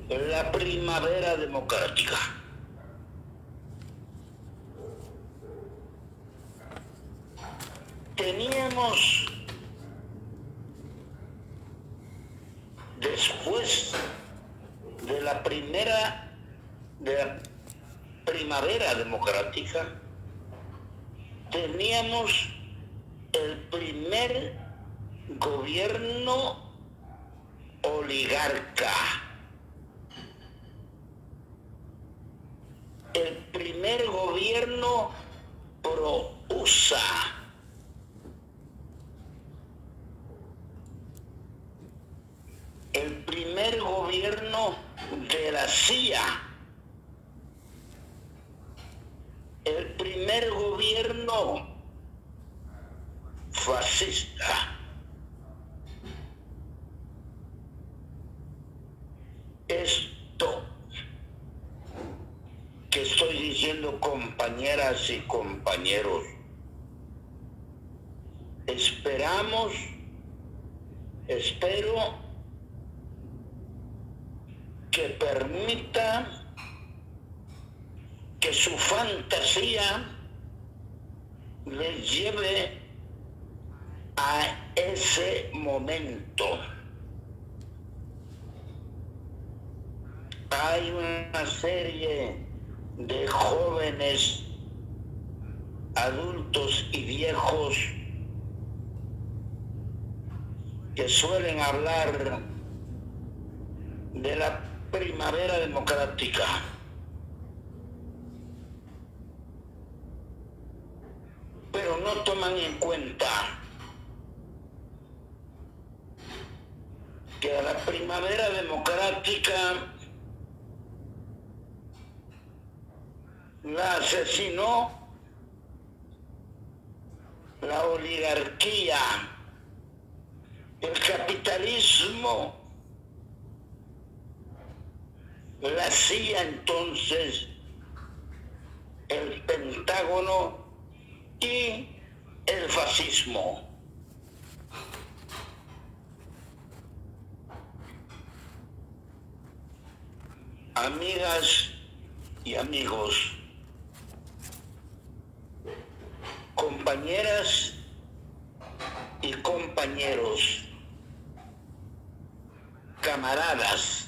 la primavera democrática. Teníamos, después de la primavera democrática, teníamos el primer gobierno oligarca, el primer gobierno pro-USA, el primer gobierno gobierno de la CIA, el primer gobierno fascista. Esto que estoy diciendo, compañeras y compañeros, espero que permita que su fantasía les lleve a ese momento. Hay una serie de jóvenes, adultos y viejos que suelen hablar de la primavera democrática. Pero no toman en cuenta que a la primavera democrática la asesinó la oligarquía, el capitalismo, la CIA entonces, el Pentágono y el fascismo. Amigas y amigos, compañeras y compañeros, camaradas,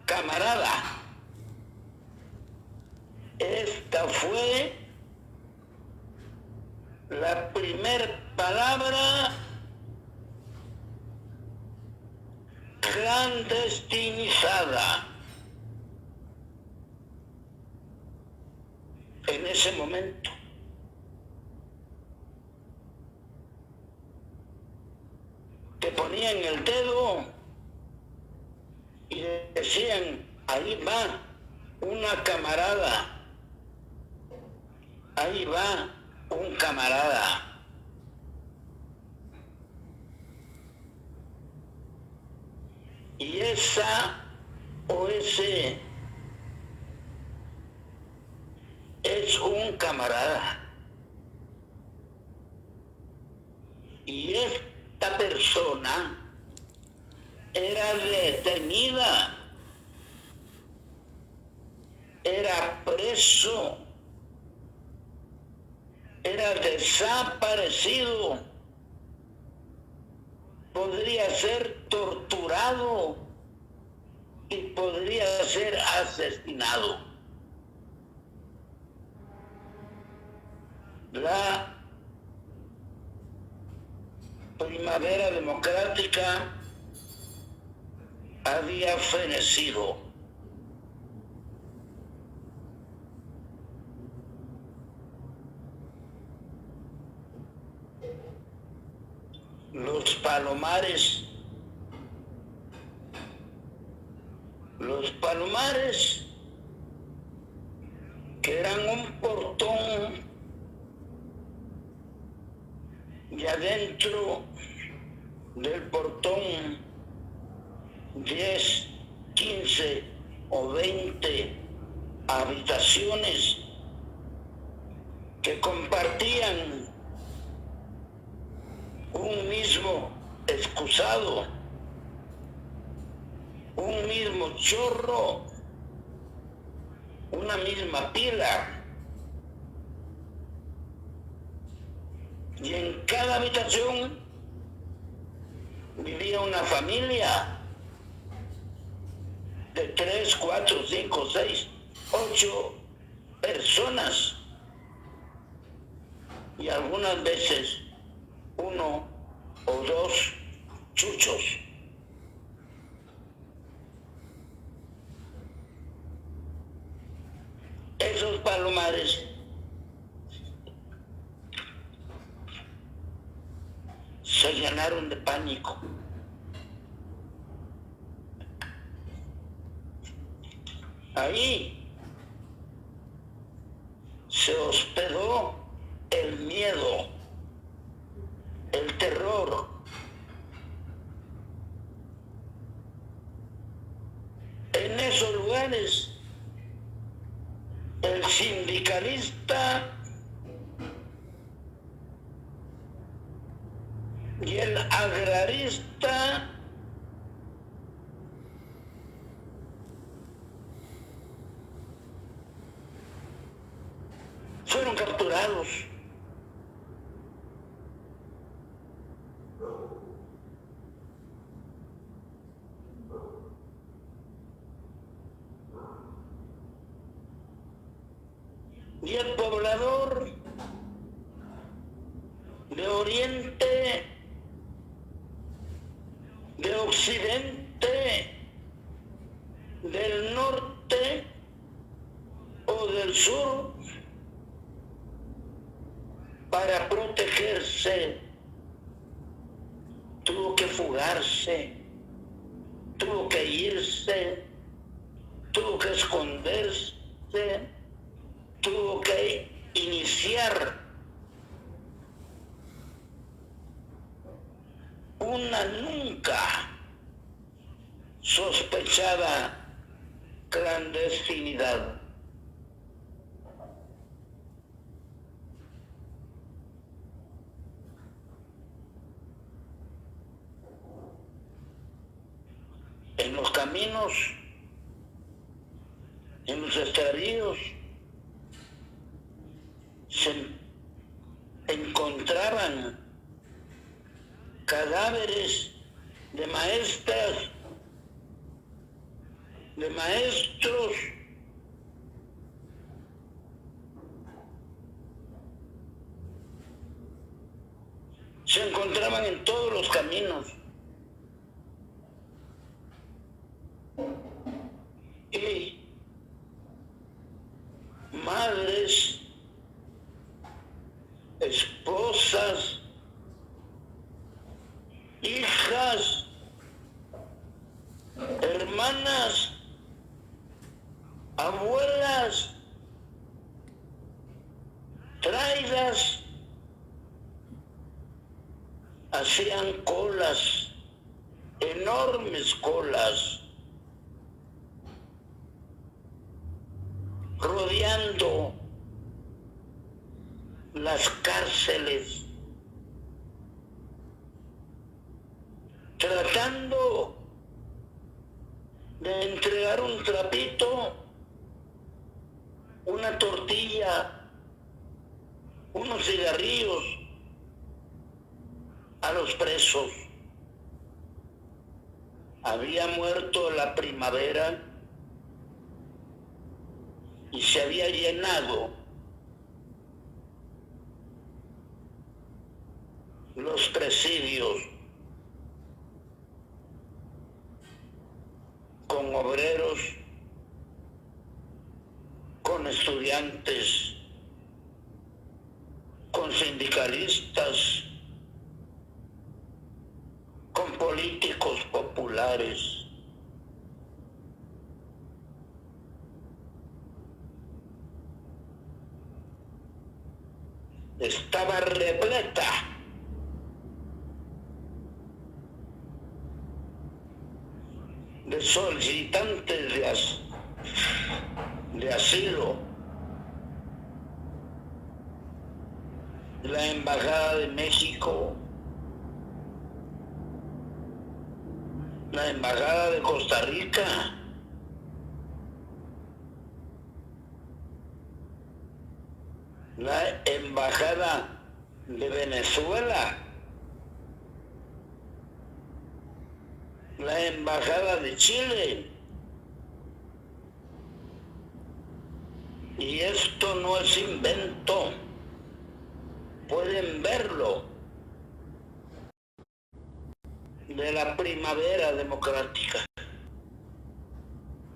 camarada, esta fue la primer palabra clandestinizada en ese momento. Te ponían el dedo y decían, ahí va una camarada, ahí va un camarada. Y esa o ese es un camarada. Y esta persona era detenida, era preso, era desaparecido, podría ser torturado y podría ser asesinado. La primavera democrática había fenecido. Los palomares, que eran un portón, y adentro del portón 10, 15 o 20 habitaciones que compartían un mismo excusado, un mismo chorro, una misma pila. Y en cada habitación vivía una familia de 3, 4, 5, 6, 8 personas. Y algunas veces 1 o 2 chuchos. Esos palomares se llenaron de pánico. Ahí se hospedó el miedo, el terror. En esos lugares, el sindicalista y el agrarista fueron capturados. Y el poblador de Oriente, de Occidente, del norte o del sur, para protegerse, tuvo que fugarse, tuvo que irse, tuvo que esconderse, tuvo que iniciar una nunca sospechada clandestinidad. En los caminos, en los extravíos, se encontraban cadáveres de maestras, de maestros, se encontraban en todos los caminos. Y madres, esposas, hijas, hermanas, abuelas, traídas, hacían colas, enormes colas, rodeando las cárceles, tratando de entregar un trapito, una tortilla, unos cigarrillos a los presos. Había muerto la primavera y se había llenado los presidios con obreros, con estudiantes, con sindicalistas, con políticos populares. Estaba repleta de solicitantes de asilo. La Embajada de México, la Embajada de Costa Rica, la Embajada de Venezuela, la Embajada de Chile. Y esto no es invento, pueden verlo, de la primavera democrática.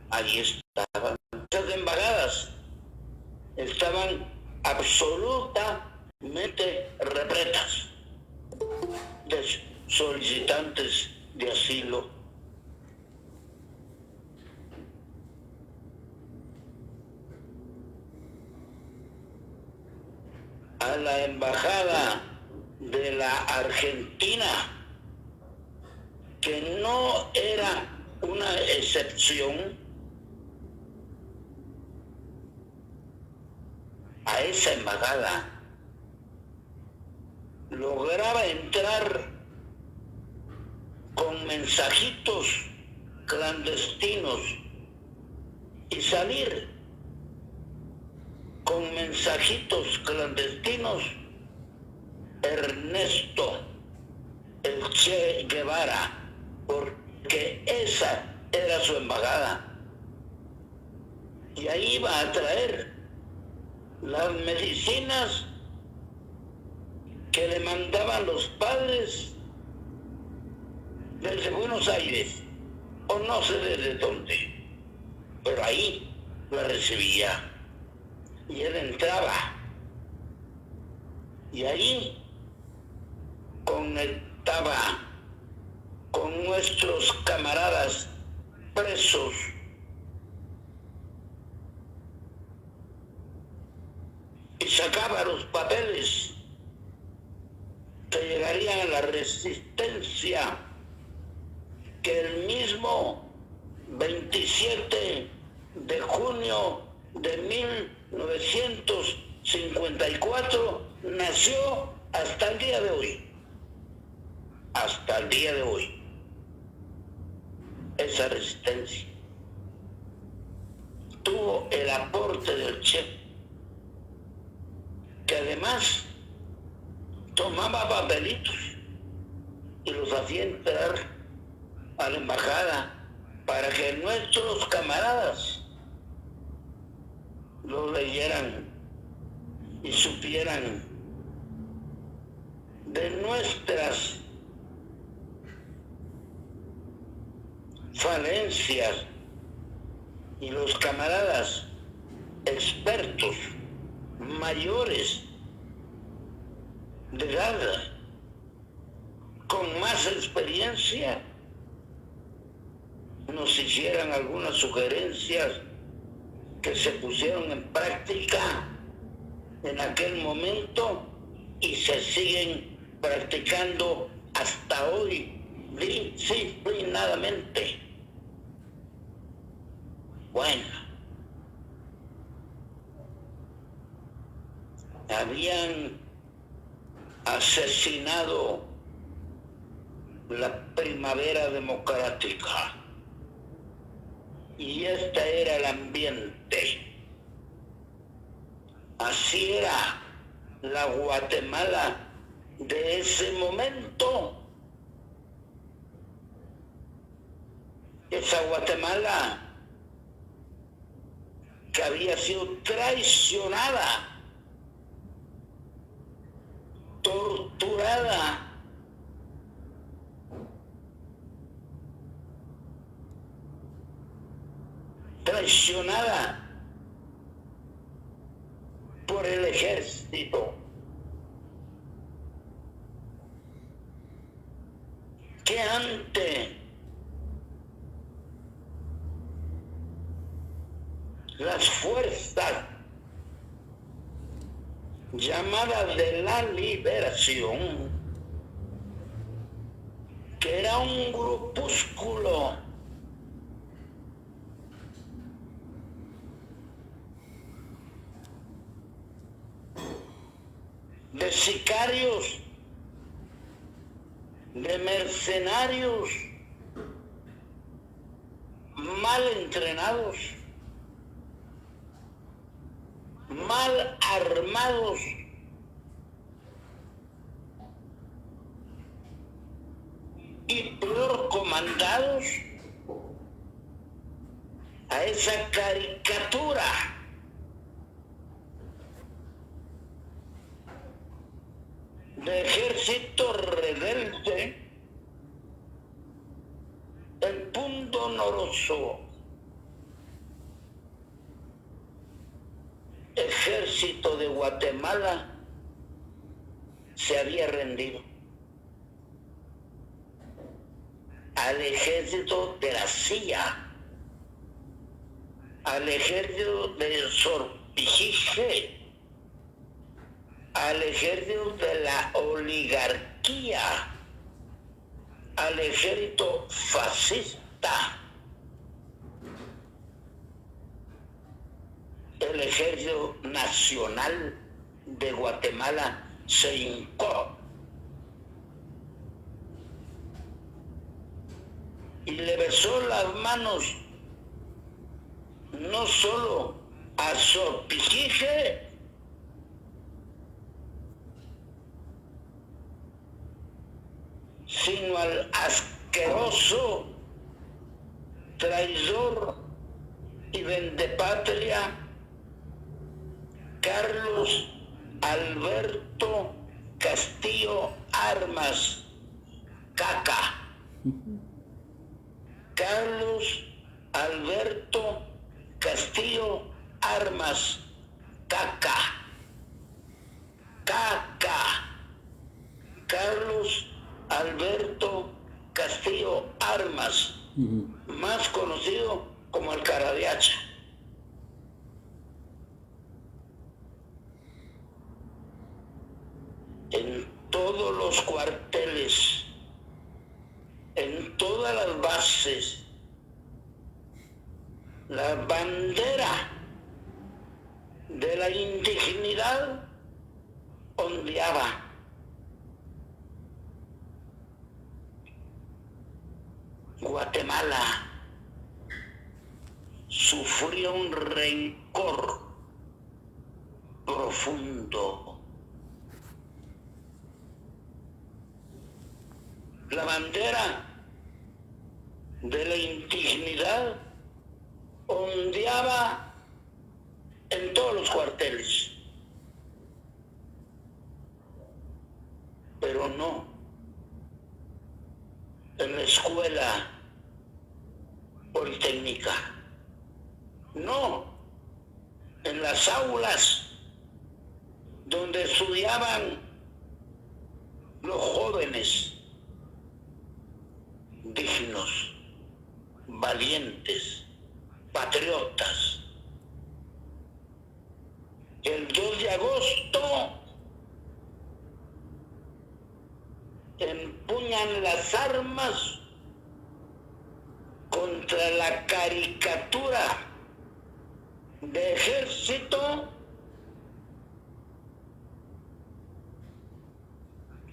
Ahí estaban. Esas embajadas estaban absolutamente repletas de solicitantes de asilo. A la embajada de la Argentina, que no era una excepción, a esa embajada lograba entrar con mensajitos clandestinos y salir con mensajitos clandestinos Ernesto el Che Guevara, porque esa era su embajada, y ahí iba a traer las medicinas que le mandaban los padres desde Buenos Aires, o no sé desde dónde, pero ahí la recibía, y él entraba, y ahí conectaba con nuestros camaradas presos, y sacaba los papeles que llegarían a la Resistencia, que el mismo 27 de junio de 1954 nació hasta el día de hoy. Hasta el día de hoy. Esa resistencia tuvo el aporte del Che, que además tomaba papelitos y los hacía entrar a la embajada para que nuestros camaradas lo leyeran y supieran de nuestras falencias, y los camaradas expertos mayores de edad con más experiencia nos hicieran algunas sugerencias que se pusieron en práctica en aquel momento y se siguen practicando hasta hoy disciplinadamente. Bueno, habían asesinado la primavera democrática y este era el ambiente. Así era la Guatemala de ese momento. Esa Guatemala que había sido traicionada, torturada, traicionada por el ejército, que ante las fuerzas llamadas de la liberación, que era un grupúsculo de sicarios, de mercenarios mal entrenados, mal armados, y peor comandados, a esa caricatura de ejército rebelde, el punto honoroso ejército de Guatemala se había rendido. al ejército de la CIA, al ejército de Sorpichige, al ejército de la oligarquía, al ejército fascista, el ejército nacional de Guatemala se hincó y le besó las manos no solo a Sorpichige, sino al asqueroso traidor y vendepatria Carlos Alberto Castillo Armas, Caca. Carlos Alberto Castillo Armas, Caca. Caca. Carlos Alberto Castillo Armas, más conocido como el Carabiacha. En todos los cuarteles, en todas las bases, la bandera de la indignidad ondeaba. Guatemala sufrió un rencor profundo. La bandera de la indignidad ondeaba en todos los cuarteles, pero no en la escuela politécnica, no en las aulas donde estudiaban los jóvenes dignos, valientes, patriotas. El 2 de agosto empuñan las armas contra la caricatura de ejército,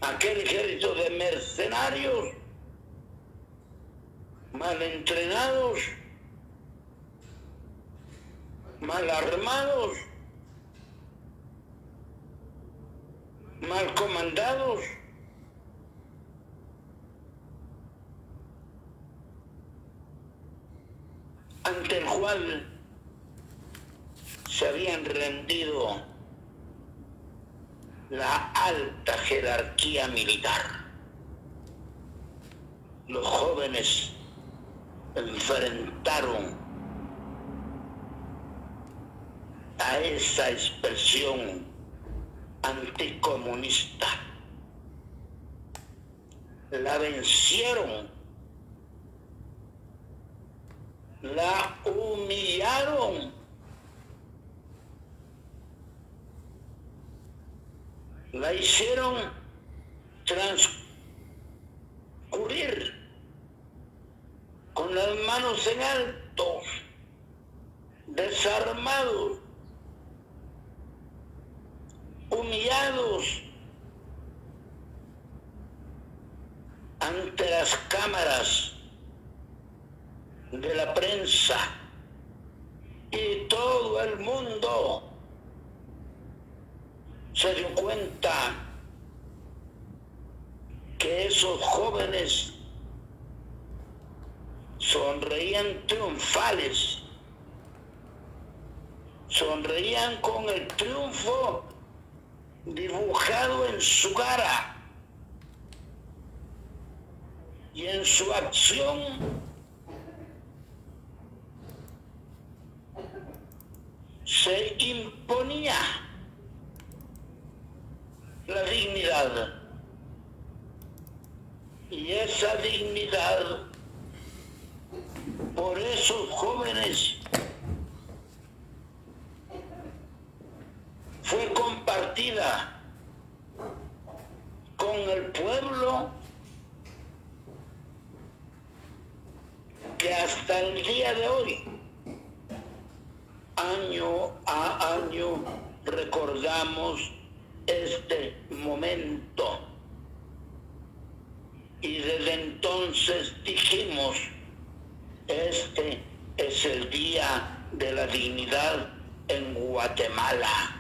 aquel ejército de mercenarios mal entrenados, mal armados, mal comandados, ante el cual se habían rendido la alta jerarquía militar. Los jóvenes enfrentaron a esa expresión anticomunista. La vencieron, la humillaron, la hicieron transcurrir con las manos en alto, desarmados, humillados ante las cámaras de la prensa, y todo el mundo se dio cuenta que esos jóvenes sonreían triunfales, sonreían con el triunfo dibujado en su cara, y en su acción se imponía la dignidad, y esa dignidad por esos jóvenes fue compartida con el pueblo que hasta el día de hoy, año a año, recordamos este momento. Y desde entonces dijimos, este es el Día de la Dignidad en Guatemala.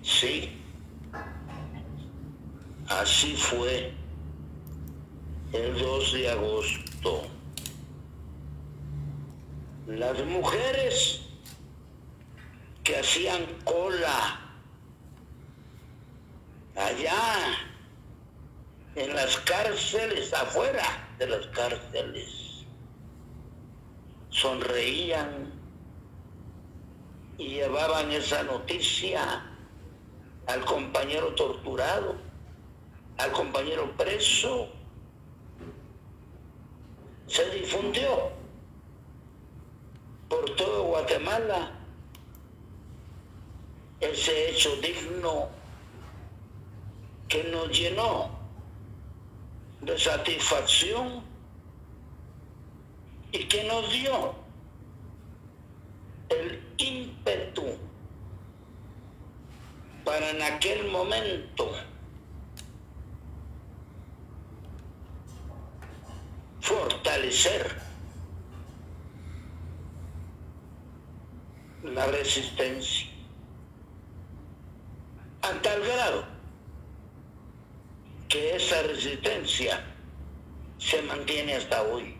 Sí, así fue el 2 de agosto. Las mujeres que hacían cola allá en las cárceles, afuera de las cárceles, sonreían y llevaban esa noticia al compañero torturado, al compañero preso. Se difundió por todo Guatemala ese hecho digno que nos llenó de satisfacción y que nos dio el ímpetu para en aquel momento fortalecer la resistencia a tal grado que esa resistencia se mantiene hasta hoy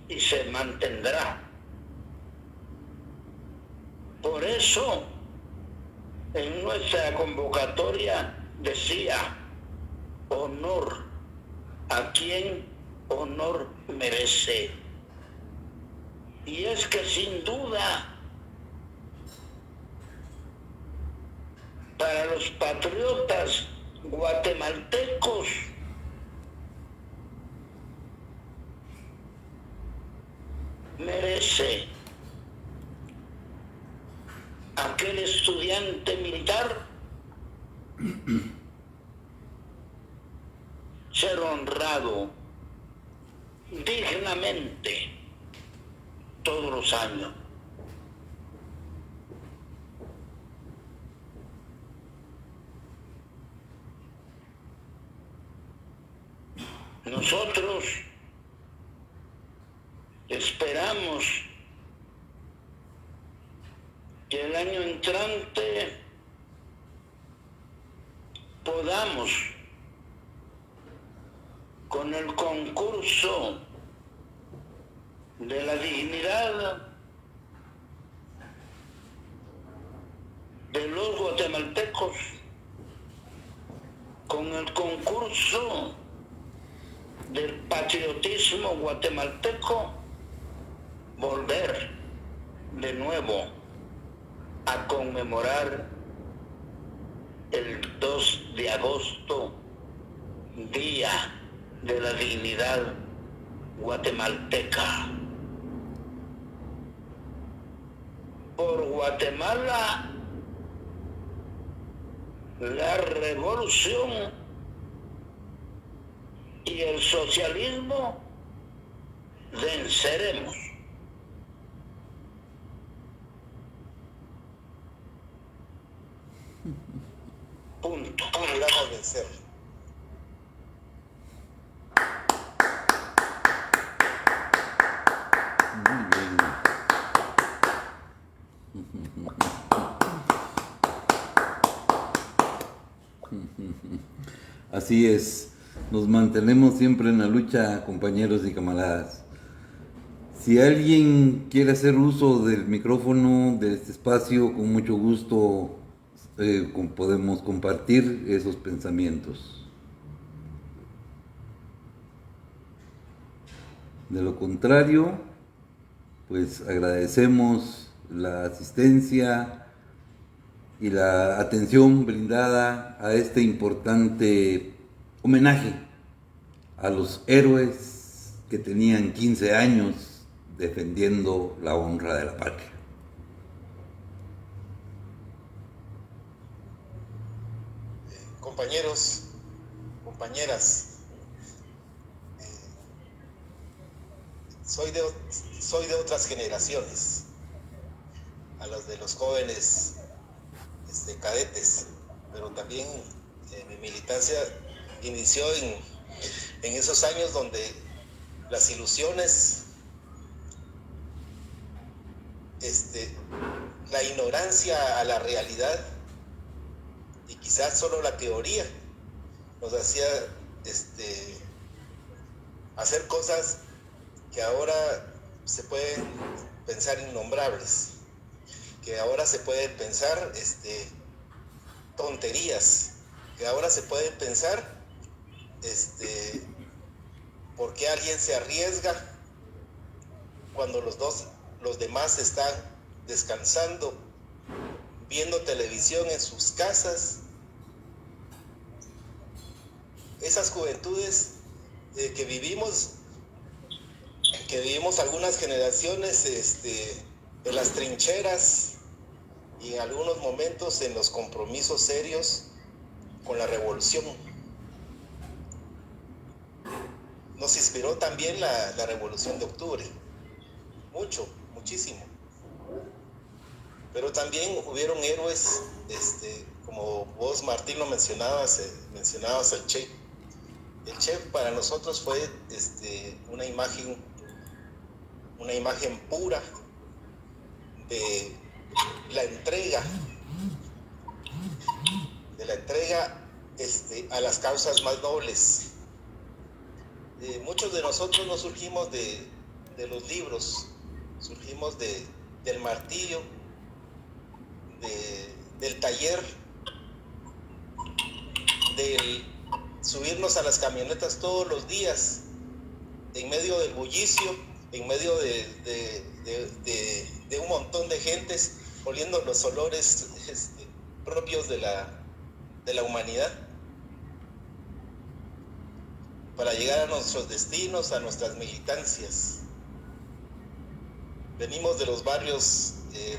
y se mantendrá. Por eso en nuestra convocatoria decía: honor a quien honor merece. Y es que sin duda, para los patriotas guatemaltecos, merece aquel estudiante militar ser honrado dignamente todos los años. Nosotros esperamos que el año entrante podamos, con el concurso de la dignidad de los guatemaltecos, con el concurso del patriotismo guatemalteco, volver de nuevo a conmemorar el 2 de agosto, Día de la Dignidad Guatemalteca. Por Guatemala, la revolución y el socialismo venceremos. Punto. Logramos vencer. Muy bien. Así es, nos mantenemos siempre en la lucha, compañeros y camaradas. Si alguien quiere hacer uso del micrófono de este espacio, con mucho gusto podemos compartir esos pensamientos. De lo contrario, pues agradecemos la asistencia y la atención brindada a este importante homenaje a los héroes que tenían 15 años defendiendo la honra de la patria. Compañeros, compañeras, soy de otras generaciones, a las de los jóvenes cadetes, pero también mi militancia inició en esos años donde las ilusiones, la ignorancia a la realidad y quizás solo la teoría nos hacía hacer cosas que ahora se pueden pensar innombrables, que ahora se pueden pensar tonterías, que ahora se pueden pensar por qué alguien se arriesga cuando los demás están descansando, viendo televisión en sus casas. Esas juventudes que vivimos algunas generaciones en las trincheras y en algunos momentos en los compromisos serios con la revolución. Nos inspiró también la Revolución de Octubre, muchísimo. Pero también hubieron héroes, como vos, Martín, lo mencionabas al Che. El Che para nosotros fue una imagen pura de la entrega a las causas más nobles. Muchos de nosotros no surgimos de los libros, surgimos del martillo, del taller, del subirnos a las camionetas todos los días, en medio del bullicio, en medio de un montón de gentes, oliendo los olores propios de la humanidad, para llegar a nuestros destinos, a nuestras militancias. Venimos de los barrios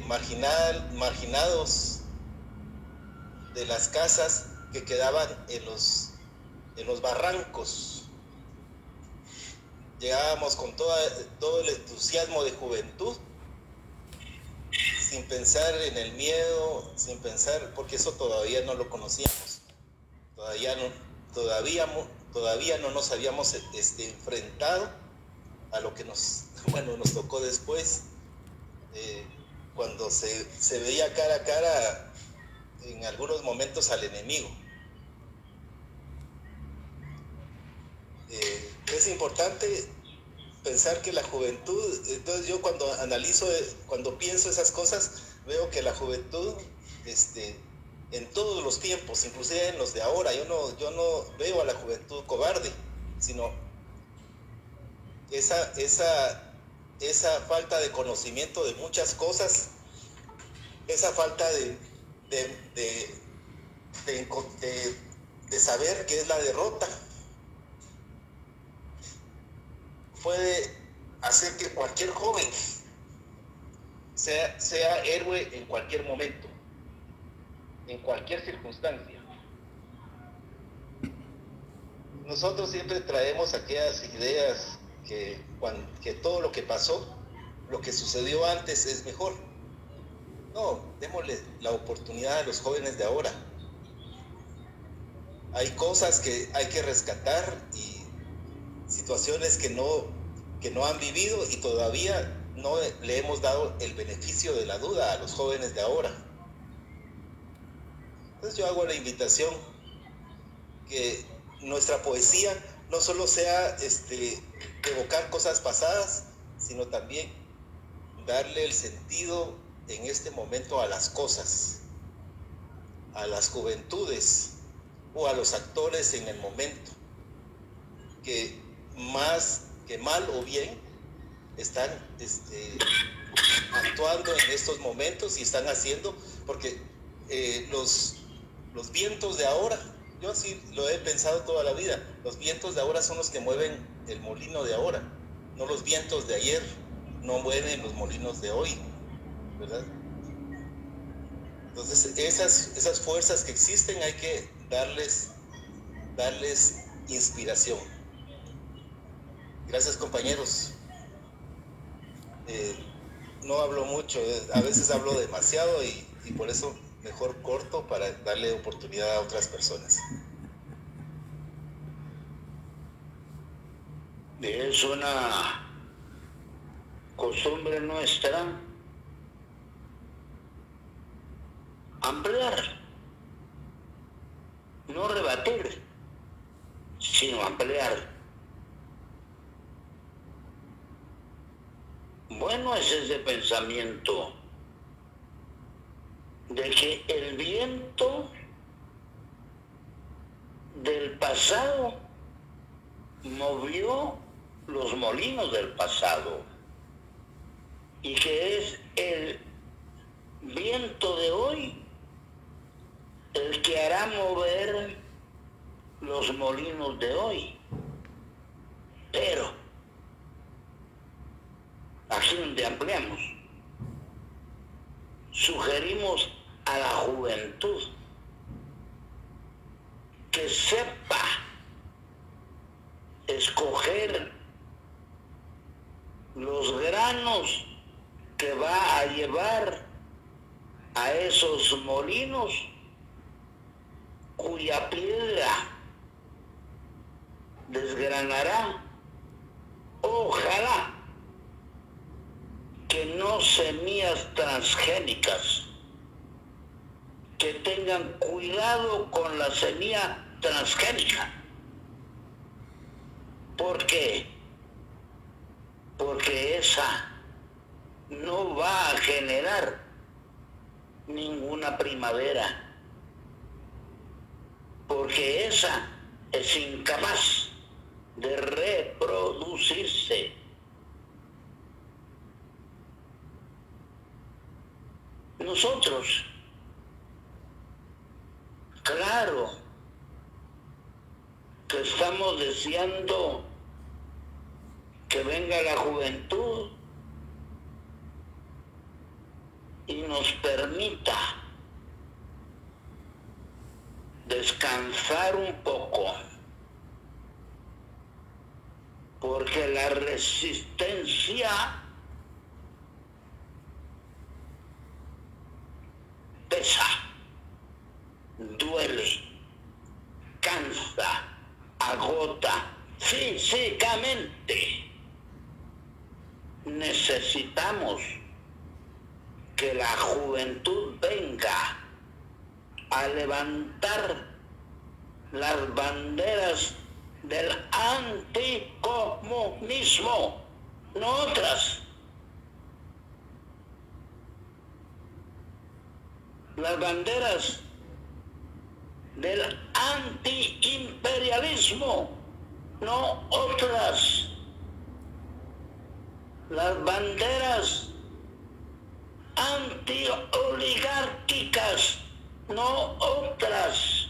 marginados, de las casas que quedaban en los barrancos. Llegábamos con todo el entusiasmo de juventud, sin pensar en el miedo, porque eso todavía no lo conocíamos. Todavía no nos habíamos enfrentado a lo que nos tocó después, cuando se veía cara a cara en algunos momentos al enemigo. Es importante pensar que la juventud, entonces yo cuando pienso esas cosas, veo que la juventud, en todos los tiempos, inclusive en los de ahora, yo no veo a la juventud cobarde, sino esa falta de conocimiento de muchas cosas, esa falta de saber qué es la derrota, puede hacer que cualquier joven sea héroe en cualquier momento, en cualquier circunstancia. Nosotros siempre traemos aquellas ideas que todo lo que pasó, lo que sucedió antes es mejor. No, démosle la oportunidad a los jóvenes de ahora. Hay cosas que hay que rescatar y situaciones que no han vivido y todavía no le hemos dado el beneficio de la duda a los jóvenes de ahora. Entonces yo hago la invitación que nuestra poesía no solo sea evocar cosas pasadas, sino también darle el sentido en este momento a las cosas, a las juventudes o a los actores en el momento, que más que mal o bien están actuando en estos momentos y están haciendo, porque los vientos de ahora, yo así lo he pensado toda la vida, los vientos de ahora son los que mueven el molino de ahora, no los vientos de ayer, no mueven los molinos de hoy, ¿verdad? Entonces esas fuerzas que existen hay que darles inspiración. Gracias, compañeros. No hablo mucho, a veces hablo demasiado y por eso mejor corto para darle oportunidad a otras personas. Es una costumbre nuestra ampliar, no rebatir, sino ampliar. Bueno, es ese pensamiento de que el viento del pasado movió los molinos del pasado y que es el viento de hoy el que hará mover los molinos de hoy. Pero aquí donde ampliamos, sugerimos a la juventud que sepa escoger los granos que va a llevar a esos molinos cuya piedra desgranará. Ojalá que no semillas transgénicas, que tengan cuidado con la semilla transgénica. ¿Por qué? Porque esa no va a generar ninguna primavera, porque esa es incapaz de reproducirse. Nosotros, claro, que estamos deseando que venga la juventud y nos permita descansar un poco, porque la resistencia pesa, duele, cansa, agota físicamente. Necesitamos que la juventud venga a levantar las banderas del anticomunismo, no otras. Las banderas del antiimperialismo, no otras. Las banderas antioligárquicas, no otras.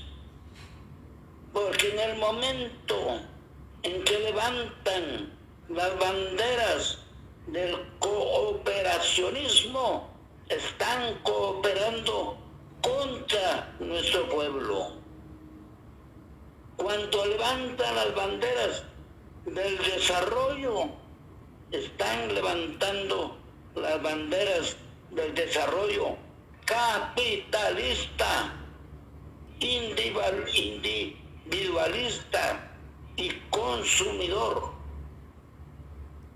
Porque en el momento en que levantan las banderas del cooperacionismo, están cooperando contra nuestro pueblo. Cuando levantan las banderas del desarrollo, están levantando las banderas del desarrollo capitalista, individualista y consumidor,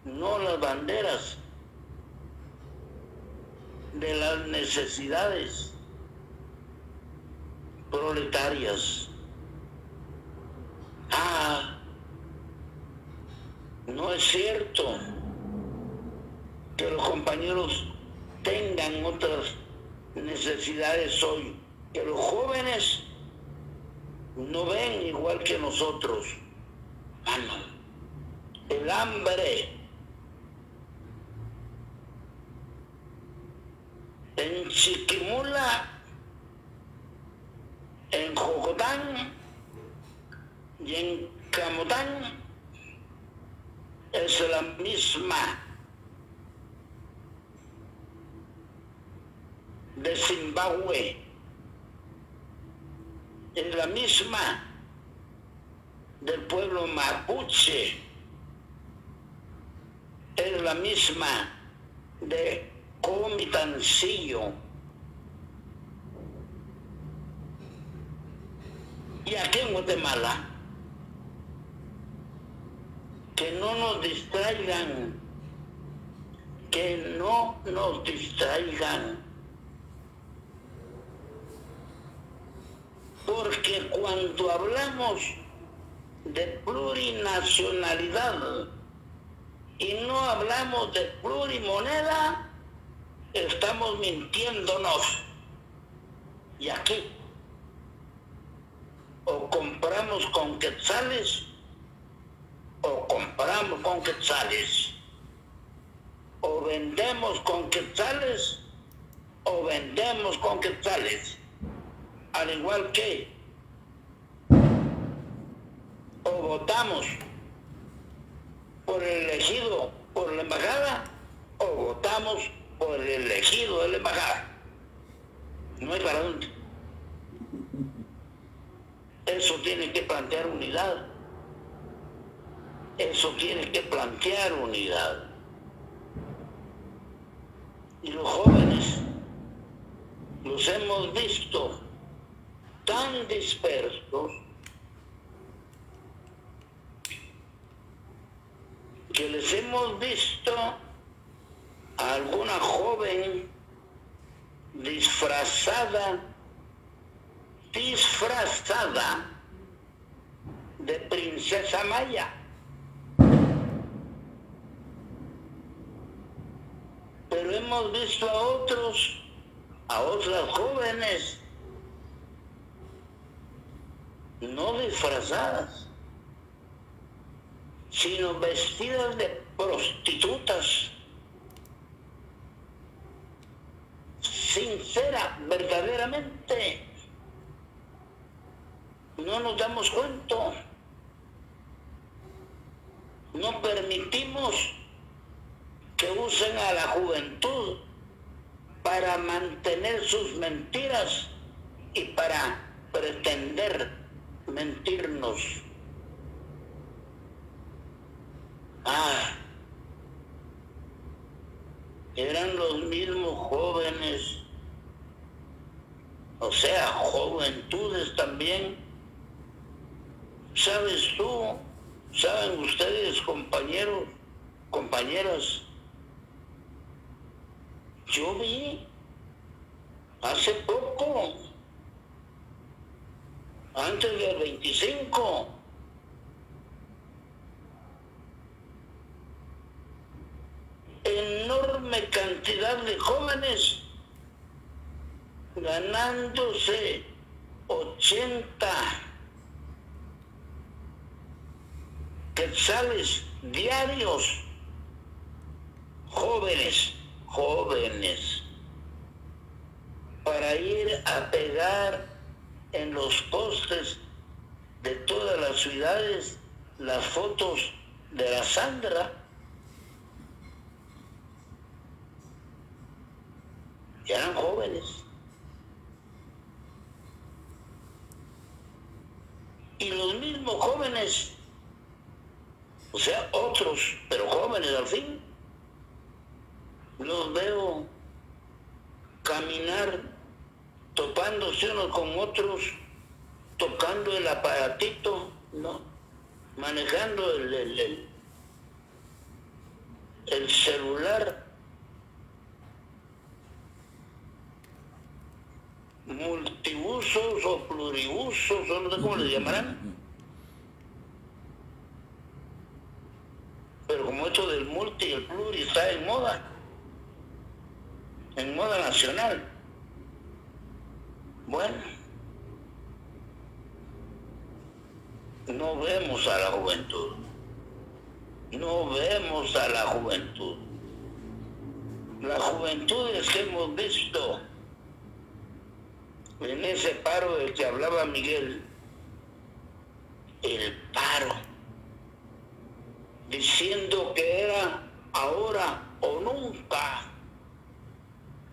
no las banderas de las necesidades proletarias. No es cierto que los compañeros tengan otras necesidades hoy, que los jóvenes no ven igual que nosotros. No. el hambre. En Chiquimula, en Jocotán y en Camotán es la misma. De Zimbabue es la misma del pueblo mapuche, es la misma de Comitancillo. Y aquí en Guatemala, que no nos distraigan, que no nos distraigan. Porque cuando hablamos de plurinacionalidad y no hablamos de plurimoneda, estamos mintiéndonos. Y aquí, o compramos con quetzales, o compramos con quetzales, o vendemos con quetzales, o vendemos con quetzales. Al igual que o votamos por el elegido por la embajada o votamos por el elegido de la embajada. No hay para dónde. Eso tiene que plantear unidad. Eso tiene que plantear unidad. Y los jóvenes los hemos visto tan dispersos que les hemos visto a alguna joven disfrazada de princesa maya. Pero hemos visto a otras jóvenes no disfrazadas, sino vestidas de prostitutas, sincera, verdaderamente. No nos damos cuenta, no permitimos que usen a la juventud para mantener sus mentiras y para pretender mentirnos. Eran los mismos jóvenes, o sea, juventudes también. ¿Sabes tú? ¿Saben ustedes, compañeros, compañeras? Yo vi hace poco, antes del 25, enorme cantidad de jóvenes ganándose 80 quetzales diarios. Jóvenes, para ir a pegar en los postes de todas las ciudades las fotos de la Sandra. Ya eran jóvenes. Y los mismos jóvenes, o sea, otros, pero jóvenes al fin, los veo caminar, topándose unos con otros, tocando el aparatito, ¿no? Manejando el celular, multiusos o pluriusos, o no sé cómo les llamarán. Pero como esto del multi y el pluri está en moda nacional. Bueno, no vemos a la juventud, no vemos a la juventud. Las juventudes que hemos visto en ese paro del que hablaba Miguel, el paro, diciendo que era ahora o nunca,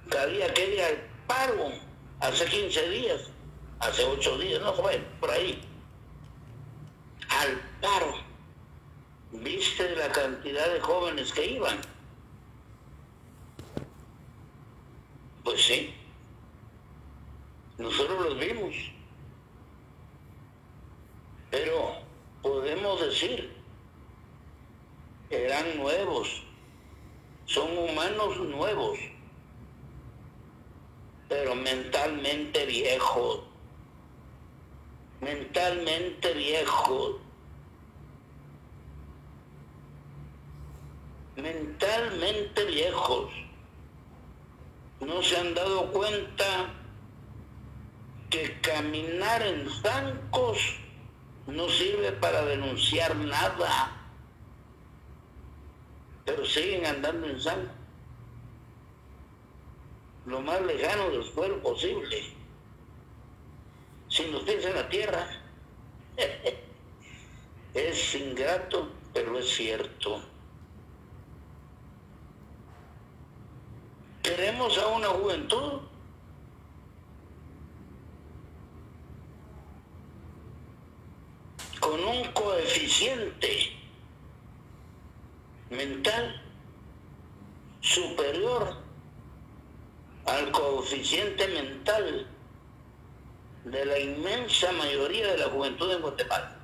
que había que ir al paro hace 15 días, hace 8 días, no fue, por ahí, al paro. ¿Viste la cantidad de jóvenes que iban? Pues sí, nosotros los vimos, pero podemos decir, eran nuevos, son humanos nuevos, pero mentalmente viejos, mentalmente viejos, mentalmente viejos. No se han dado cuenta que caminar en zancos no sirve para denunciar nada, pero siguen andando en zancos, lo más lejano del suelo posible, sin los pies en la tierra. Es ingrato, pero es cierto. Queremos a una juventud con un coeficiente mental superior al coeficiente mental de la inmensa mayoría de la juventud en Guatemala.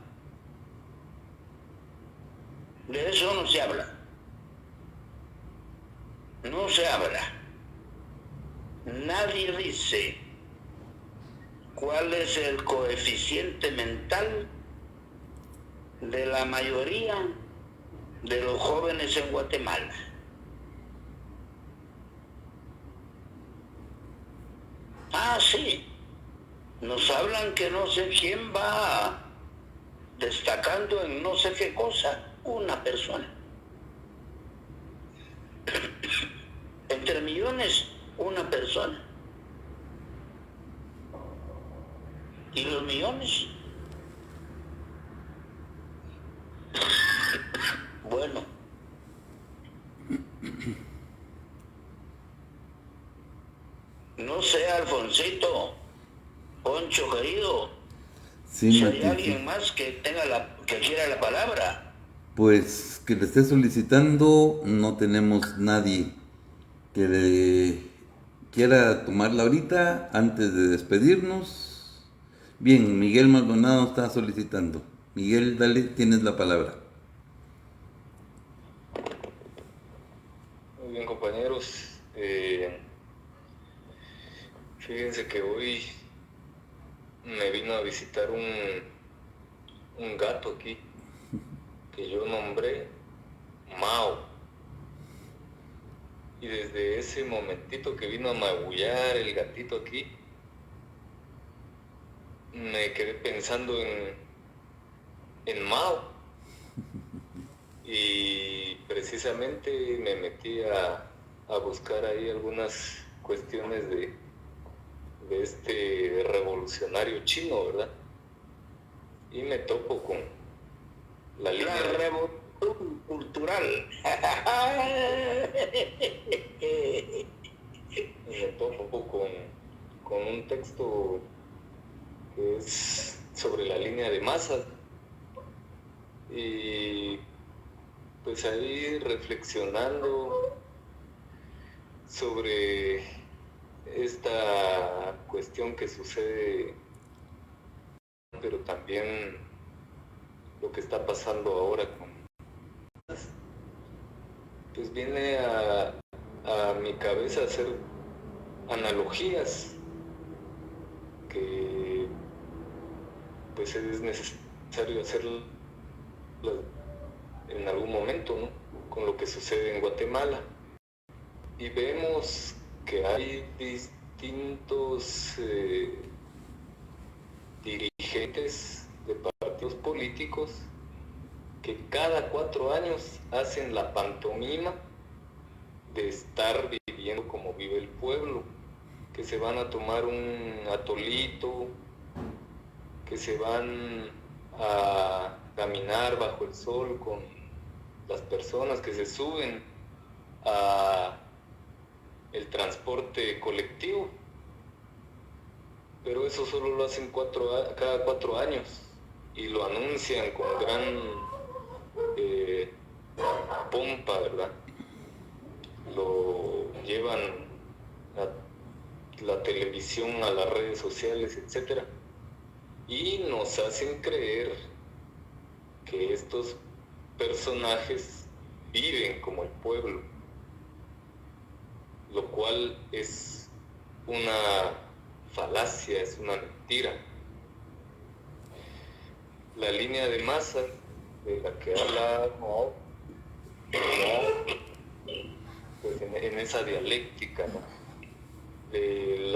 De eso no se habla. No se habla. Nadie dice cuál es el coeficiente mental de la mayoría de los jóvenes en Guatemala. Ah, sí, nos hablan que no sé quién va destacando en no sé qué cosa, una persona. Entre millones, una persona. ¿Y los millones? Bueno. No sé, Alfonsito, Poncho querido, Sí, si hay Matito. alguien más que quiera la palabra. Pues que le esté solicitando, no tenemos nadie que le quiera tomarla ahorita antes de despedirnos. Bien, Miguel Maldonado está solicitando. Miguel, dale, tienes la palabra. Muy bien, compañeros. Fíjense que hoy me vino a visitar un gato aquí que yo nombré Mao. Y desde ese momentito que vino a magullar el gatito aquí, me quedé pensando en Mao. Y precisamente me metí a buscar ahí algunas cuestiones de este revolucionario chino, ¿verdad? Y me topo con la línea La revolución cultural. me topo con un texto que es sobre la línea de masas. Y pues ahí reflexionando sobre esta cuestión que sucede, pero también lo que está pasando ahora pues viene a mi cabeza hacer analogías que pues es necesario hacerlo en algún momento, ¿no? Con lo que sucede en Guatemala. Y vemos que hay distintos dirigentes de partidos políticos que cada 4 años hacen la pantomima de estar viviendo como vive el pueblo, que se van a tomar un atolito, que se van a caminar bajo el sol con las personas, que se suben a el transporte colectivo, pero eso solo lo hacen cada 4 años y lo anuncian con gran pompa, ¿verdad? Lo llevan a la televisión, a las redes sociales, etcétera, y nos hacen creer que estos personajes viven como el pueblo, lo cual es una falacia, es una mentira. La línea de masas de la que habla Mao, pues en esa dialéctica, ¿no? de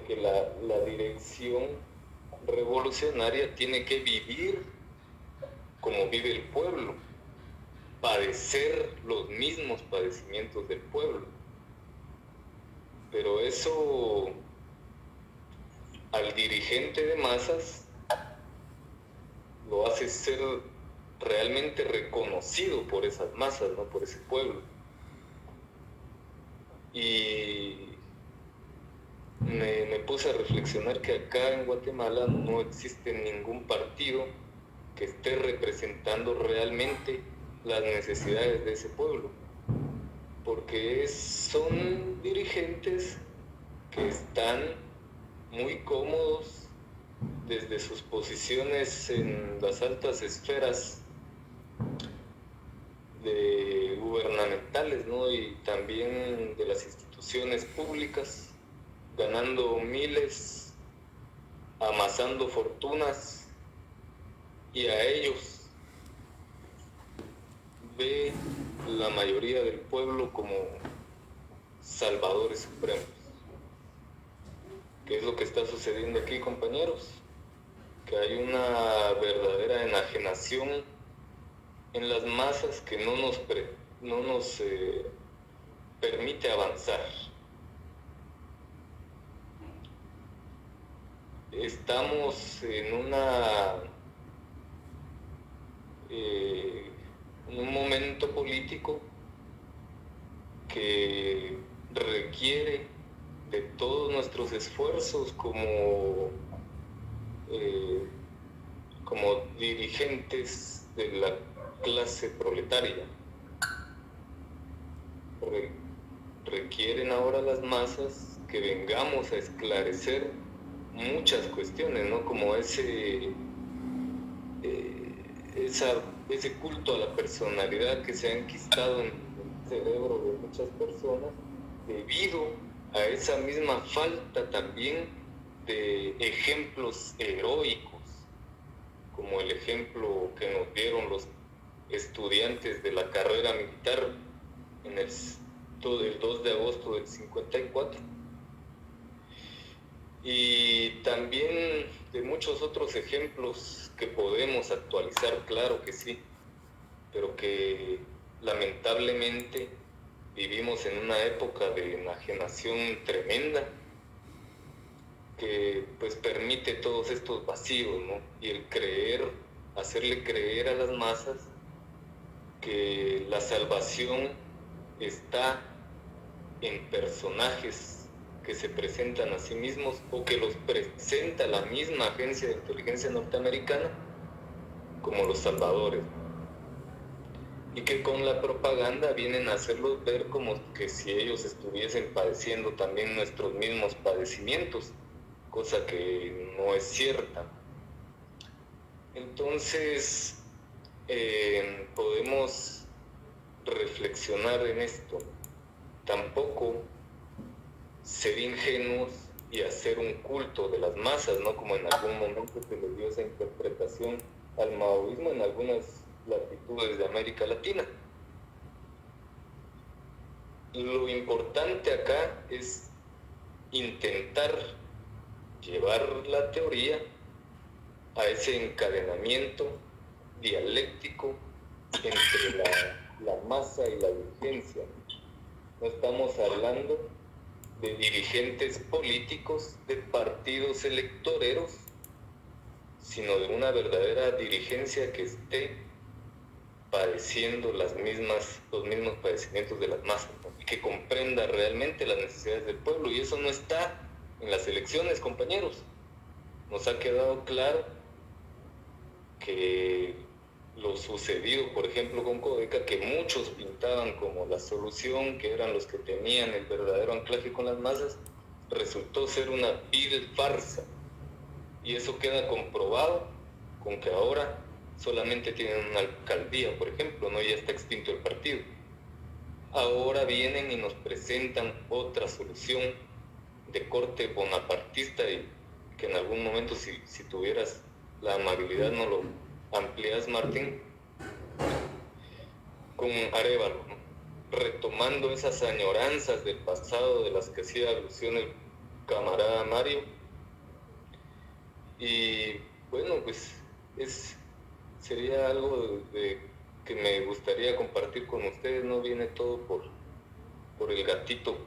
que la dirección revolucionaria tiene que vivir como vive el pueblo, padecer los mismos padecimientos del pueblo. Pero eso al dirigente de masas lo hace ser realmente reconocido por esas masas, no por ese pueblo. Y me puse a reflexionar que acá en Guatemala no existe ningún partido que esté representando realmente las necesidades de ese pueblo, porque son dirigentes que están muy cómodos desde sus posiciones en las altas esferas gubernamentales, ¿no? Y también de las instituciones públicas, ganando miles, amasando fortunas, y a ellos ve la mayoría del pueblo como salvadores supremos. ¿Qué es lo que está sucediendo aquí, compañeros? Que hay una verdadera enajenación en las masas que no nos permite avanzar. Estamos en un momento político que requiere de todos nuestros esfuerzos como dirigentes de la clase proletaria. Requieren ahora las masas que vengamos a esclarecer muchas cuestiones, ¿no? Como ese culto a la personalidad que se ha enquistado en el cerebro de muchas personas debido a esa misma falta también de ejemplos heroicos, como el ejemplo que nos dieron los estudiantes de la carrera militar en el 2 de agosto del 54, y también de muchos otros ejemplos que podemos actualizar, claro que sí, pero que lamentablemente vivimos en una época de enajenación tremenda que pues permite todos estos vacíos, ¿no? Y hacerle creer a las masas que la salvación está en personajes que se presentan a sí mismos o que los presenta la misma agencia de inteligencia norteamericana como los salvadores, y que con la propaganda vienen a hacerlos ver como que si ellos estuviesen padeciendo también nuestros mismos padecimientos, cosa que no es cierta. Entonces podemos reflexionar en esto. Tampoco ser ingenuos y hacer un culto de las masas, ¿no? Como en algún momento se le dio esa interpretación al maoísmo en algunas latitudes de América Latina. Lo importante acá es intentar llevar la teoría a ese encadenamiento dialéctico entre la masa y la dirigencia. No estamos hablando de dirigentes políticos, de partidos electoreros, sino de una verdadera dirigencia que esté padeciendo los mismos padecimientos de las masas, ¿no? Y que comprenda realmente las necesidades del pueblo. Y eso no está en las elecciones, compañeros. Nos ha quedado claro que lo sucedido, por ejemplo, con Codeca, que muchos pintaban como la solución, que eran los que tenían el verdadero anclaje con las masas, resultó ser una vil farsa. Y eso queda comprobado con que ahora solamente tienen una alcaldía, por ejemplo, ¿no? Ya está extinto el partido. Ahora vienen y nos presentan otra solución de corte bonapartista, y que en algún momento, si tuvieras la amabilidad, no lo amplías, Martín, con Arévalo, ¿no? Retomando esas añoranzas del pasado de las que hacía alusión el camarada Mario. Y bueno, pues sería algo que me gustaría compartir con ustedes. No viene todo por el gatito,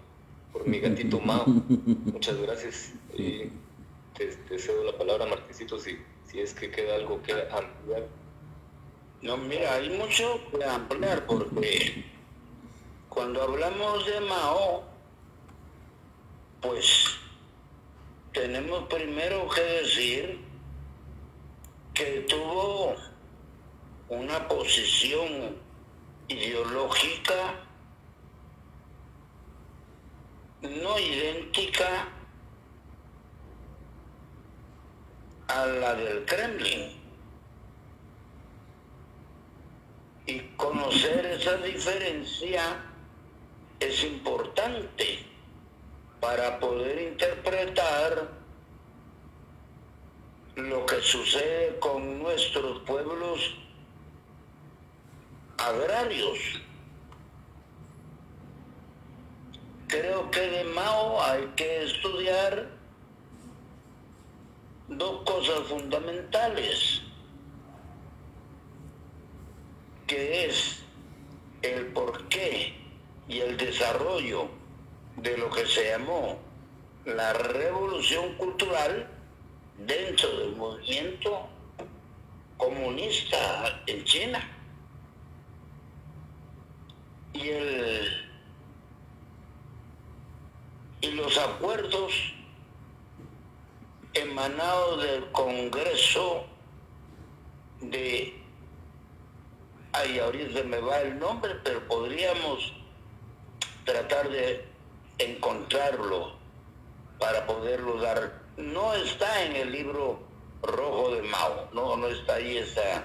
por mi gatito Mao. Muchas gracias. Y te cedo la palabra, Martincito, si es que queda algo que ampliar. No, mira, hay mucho que ampliar, porque cuando hablamos de Mao, pues tenemos primero que decir que tuvo una posición ideológica no idéntica a la del Kremlin. Y conocer esa diferencia es importante para poder interpretar lo que sucede con nuestros pueblos agrarios. Creo que de Mao hay que estudiar dos cosas fundamentales, que es el porqué y el desarrollo de lo que se llamó la revolución cultural dentro del movimiento comunista en China. Y los acuerdos emanados del Congreso ahorita me va el nombre, pero podríamos tratar de encontrarlo para poderlo dar. No está en el libro rojo de Mao, no está ahí esas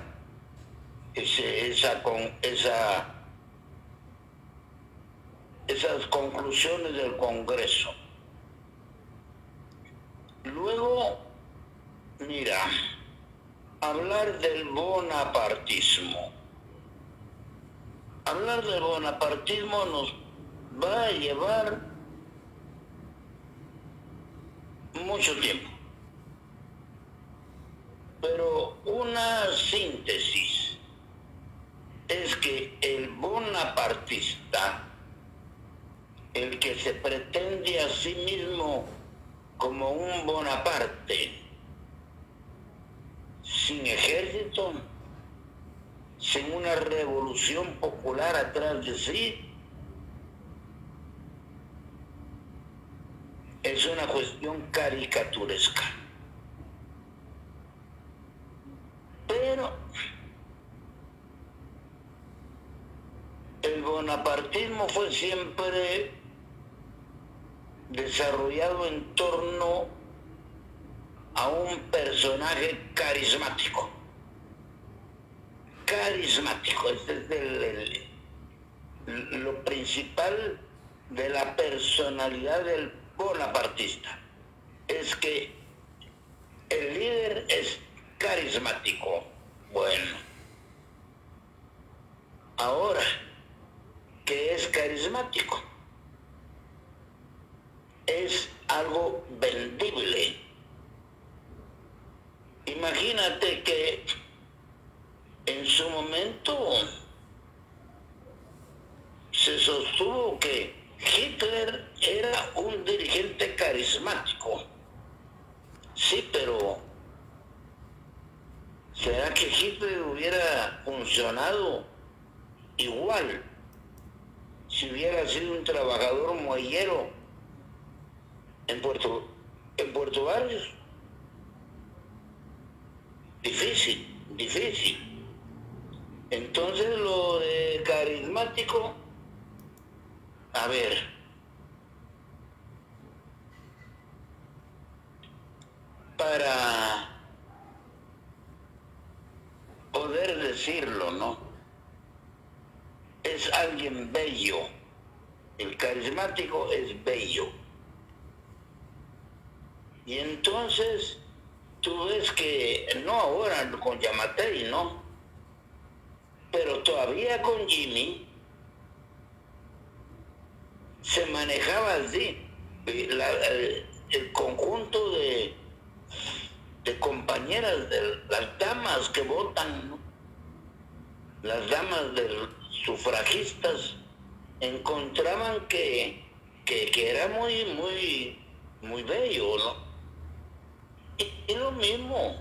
conclusiones del Congreso. Luego, mira, hablar del bonapartismo. Hablar del bonapartismo nos va a llevar mucho tiempo. Pero una síntesis es que el bonapartista, el que se pretende a sí mismo como un Bonaparte, sin ejército, sin una revolución popular atrás de sí, es una cuestión caricaturesca. Pero el bonapartismo fue siempre desarrollado en torno a un personaje carismático. Ese es lo principal de la personalidad del bonapartista, es que el líder es carismático. Bueno, ahora, ¿qué es carismático? Es algo vendible. Imagina fíjate que en su momento se sostuvo que Hitler era un dirigente carismático. Sí, pero ¿será que Hitler hubiera funcionado igual si hubiera sido un trabajador muellero en Puerto Barrios? Difícil. Entonces lo de carismático, a ver, para poder decirlo, ¿no? Es alguien bello. El carismático es bello. Y entonces tú ves que, no ahora con Yamatei, ¿no? Pero todavía con Jimmy se manejaba así. El conjunto de compañeras, de las damas que votan, ¿no? Las damas sufragistas encontraban que era muy bello, ¿no? Y lo mismo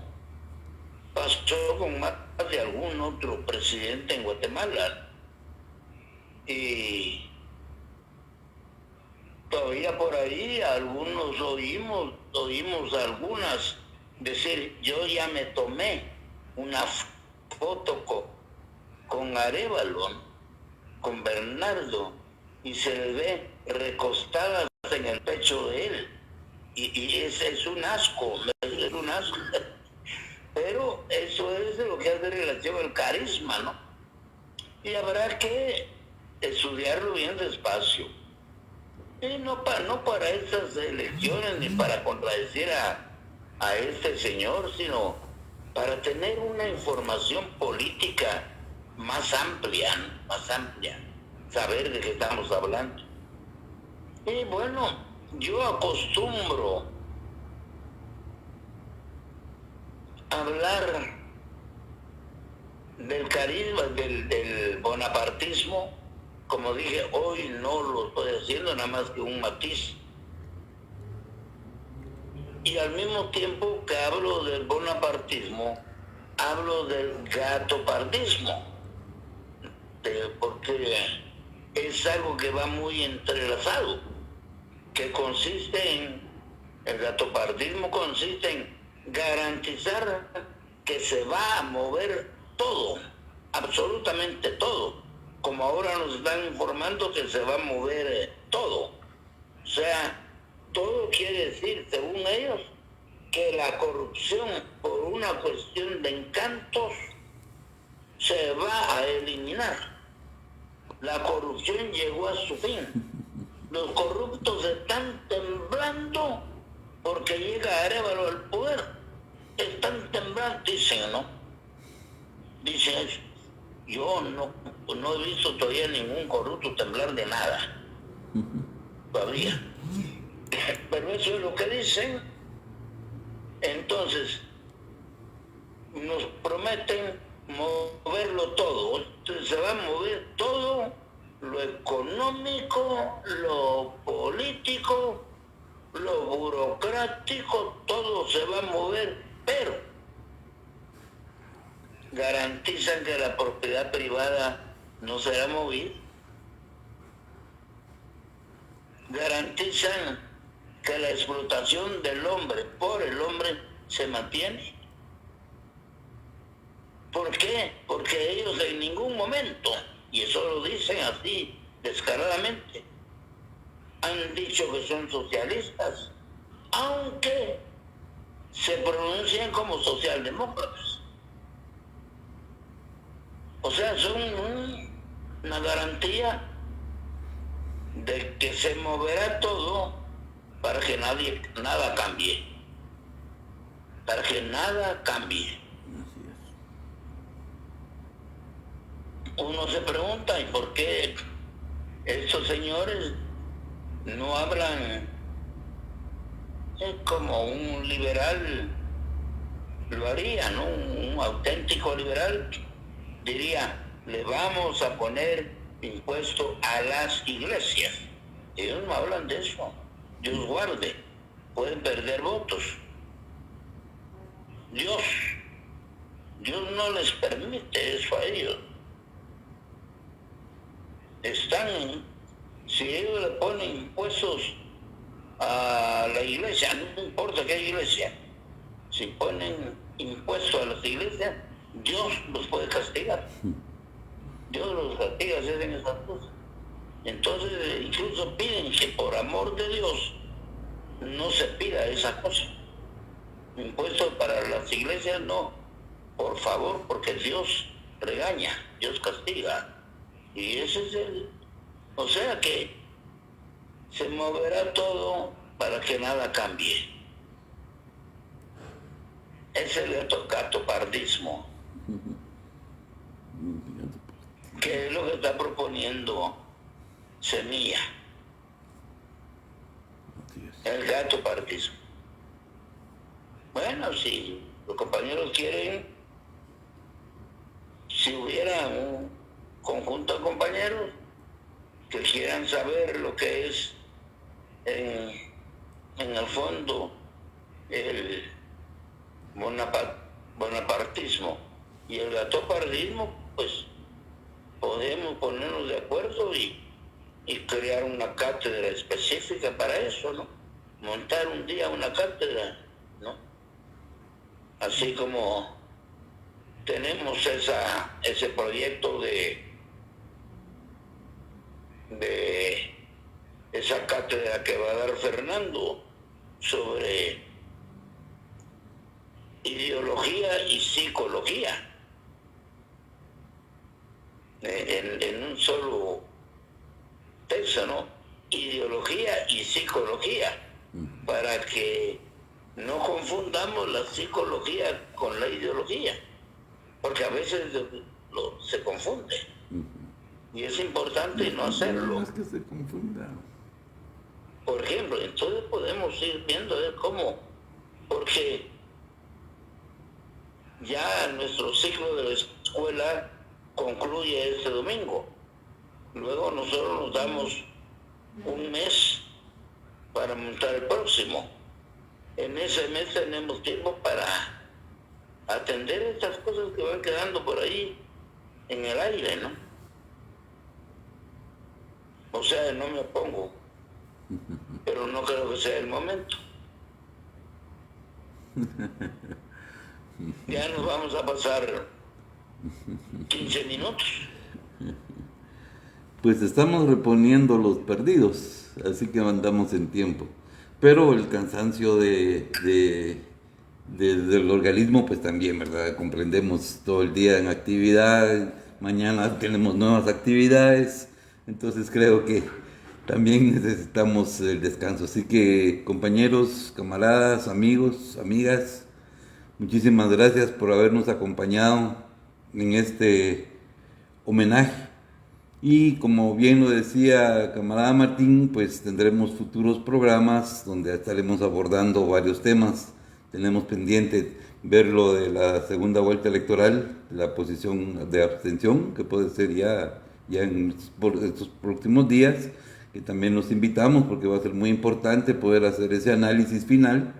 pasó con más de algún otro presidente en Guatemala. Y todavía por ahí algunos oímos a algunas decir, yo ya me tomé una foto con Arévalo, ¿no? Con Bernardo, y se le ve recostadas en el pecho de él. Y ese es un asco. Pero eso es de lo que hace relación al carisma, ¿no? Y habrá que estudiarlo bien despacio. Y no para estas elecciones ni para contradecir a este señor, sino para tener una información política más amplia, saber de qué estamos hablando. Y bueno, yo acostumbro hablar del carisma, del bonapartismo. Como dije, hoy no lo estoy haciendo, nada más que un matiz. Y al mismo tiempo que hablo del bonapartismo, hablo del gatopardismo, porque es algo que va muy entrelazado, que el gatopardismo consiste en garantizar que se va a mover todo, absolutamente todo, como ahora nos están informando que se va a mover todo. O sea, todo quiere decir, según ellos, que la corrupción por una cuestión de encantos se va a eliminar. La corrupción llegó a su fin. Los corruptos están temblando porque llega Arévalo al poder. Están temblando, dicen, ¿no? Dicen eso. Yo no he visto todavía ningún corrupto temblar de nada. Todavía. Pero eso es lo que dicen. Entonces, nos prometen moverlo todo. Entonces, se va a mover todo, lo económico, lo político, lo burocrático, todo se va a mover, pero garantizan que la propiedad privada no será movida. Garantizan que la explotación del hombre por el hombre se mantiene. ¿Por qué? Porque ellos en ningún momento, y eso lo dicen así descaradamente, han dicho que son socialistas, aunque se pronuncian como socialdemócratas. O sea, son una garantía de que se moverá todo para que nada cambie. Para que nada cambie. Uno se pregunta, ¿y por qué estos señores no hablan como un liberal lo haría, ¿no? Un auténtico liberal diría, le vamos a poner impuesto a las iglesias. Ellos no hablan de eso. Dios guarde, pueden perder votos. Dios no les permite eso a ellos. Si ellos le ponen impuestos a la iglesia, no importa qué iglesia, si ponen impuestos a las iglesias, Dios los puede castigar. Dios los castiga si hacen esas cosas. Entonces incluso piden que por amor de Dios no se pida esa cosa. Impuestos para las iglesias no, por favor, porque Dios regaña, Dios castiga. Y ese es o sea que se moverá todo para que nada cambie. Es el gatopardismo, que es lo que está proponiendo Semilla. El gatopardismo. Bueno, si los compañeros quieren, si hubiera un conjunto de compañeros que quieran saber lo que es en el fondo el bonapartismo y el gatopardismo, pues podemos ponernos de acuerdo y crear una cátedra específica para eso, ¿no? Montar un día una cátedra, ¿no? Así como tenemos ese proyecto de esa cátedra que va a dar Fernando sobre ideología y psicología en un solo texto, ¿no? Ideología y psicología, para que no confundamos la psicología con la ideología, porque a veces se confunde. Y es importante no hacerlo. No es que se confunda. Por ejemplo, entonces podemos ir viendo cómo, porque ya nuestro ciclo de la escuela concluye este domingo. Luego nosotros nos damos un mes para montar el próximo. En ese mes tenemos tiempo para atender estas cosas que van quedando por ahí en el aire, ¿no? O sea, no me opongo, pero no creo que sea el momento. Ya nos vamos a pasar 15 minutos. Pues estamos reponiendo los perdidos, así que andamos en tiempo. Pero el cansancio del organismo, pues también, ¿verdad? Comprendemos todo el día en actividad, mañana tenemos nuevas actividades, entonces creo que también necesitamos el descanso. Así que, compañeros, camaradas, amigos, amigas, muchísimas gracias por habernos acompañado en este homenaje. Y como bien lo decía camarada Martín, pues tendremos futuros programas donde estaremos abordando varios temas. Tenemos pendiente ver lo de la segunda vuelta electoral, la posición de abstención, que puede ser ya en estos próximos días, que también los invitamos porque va a ser muy importante poder hacer ese análisis final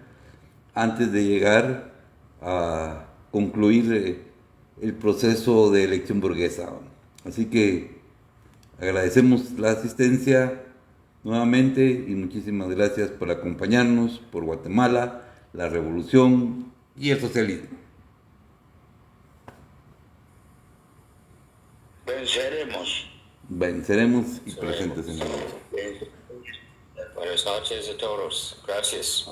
antes de llegar a concluir el proceso de elección burguesa. Así que agradecemos la asistencia nuevamente y muchísimas gracias por acompañarnos por Guatemala, la revolución y el socialismo. Venceremos. Venceremos y presentes en el mundo. Buenas noches a todos. Gracias.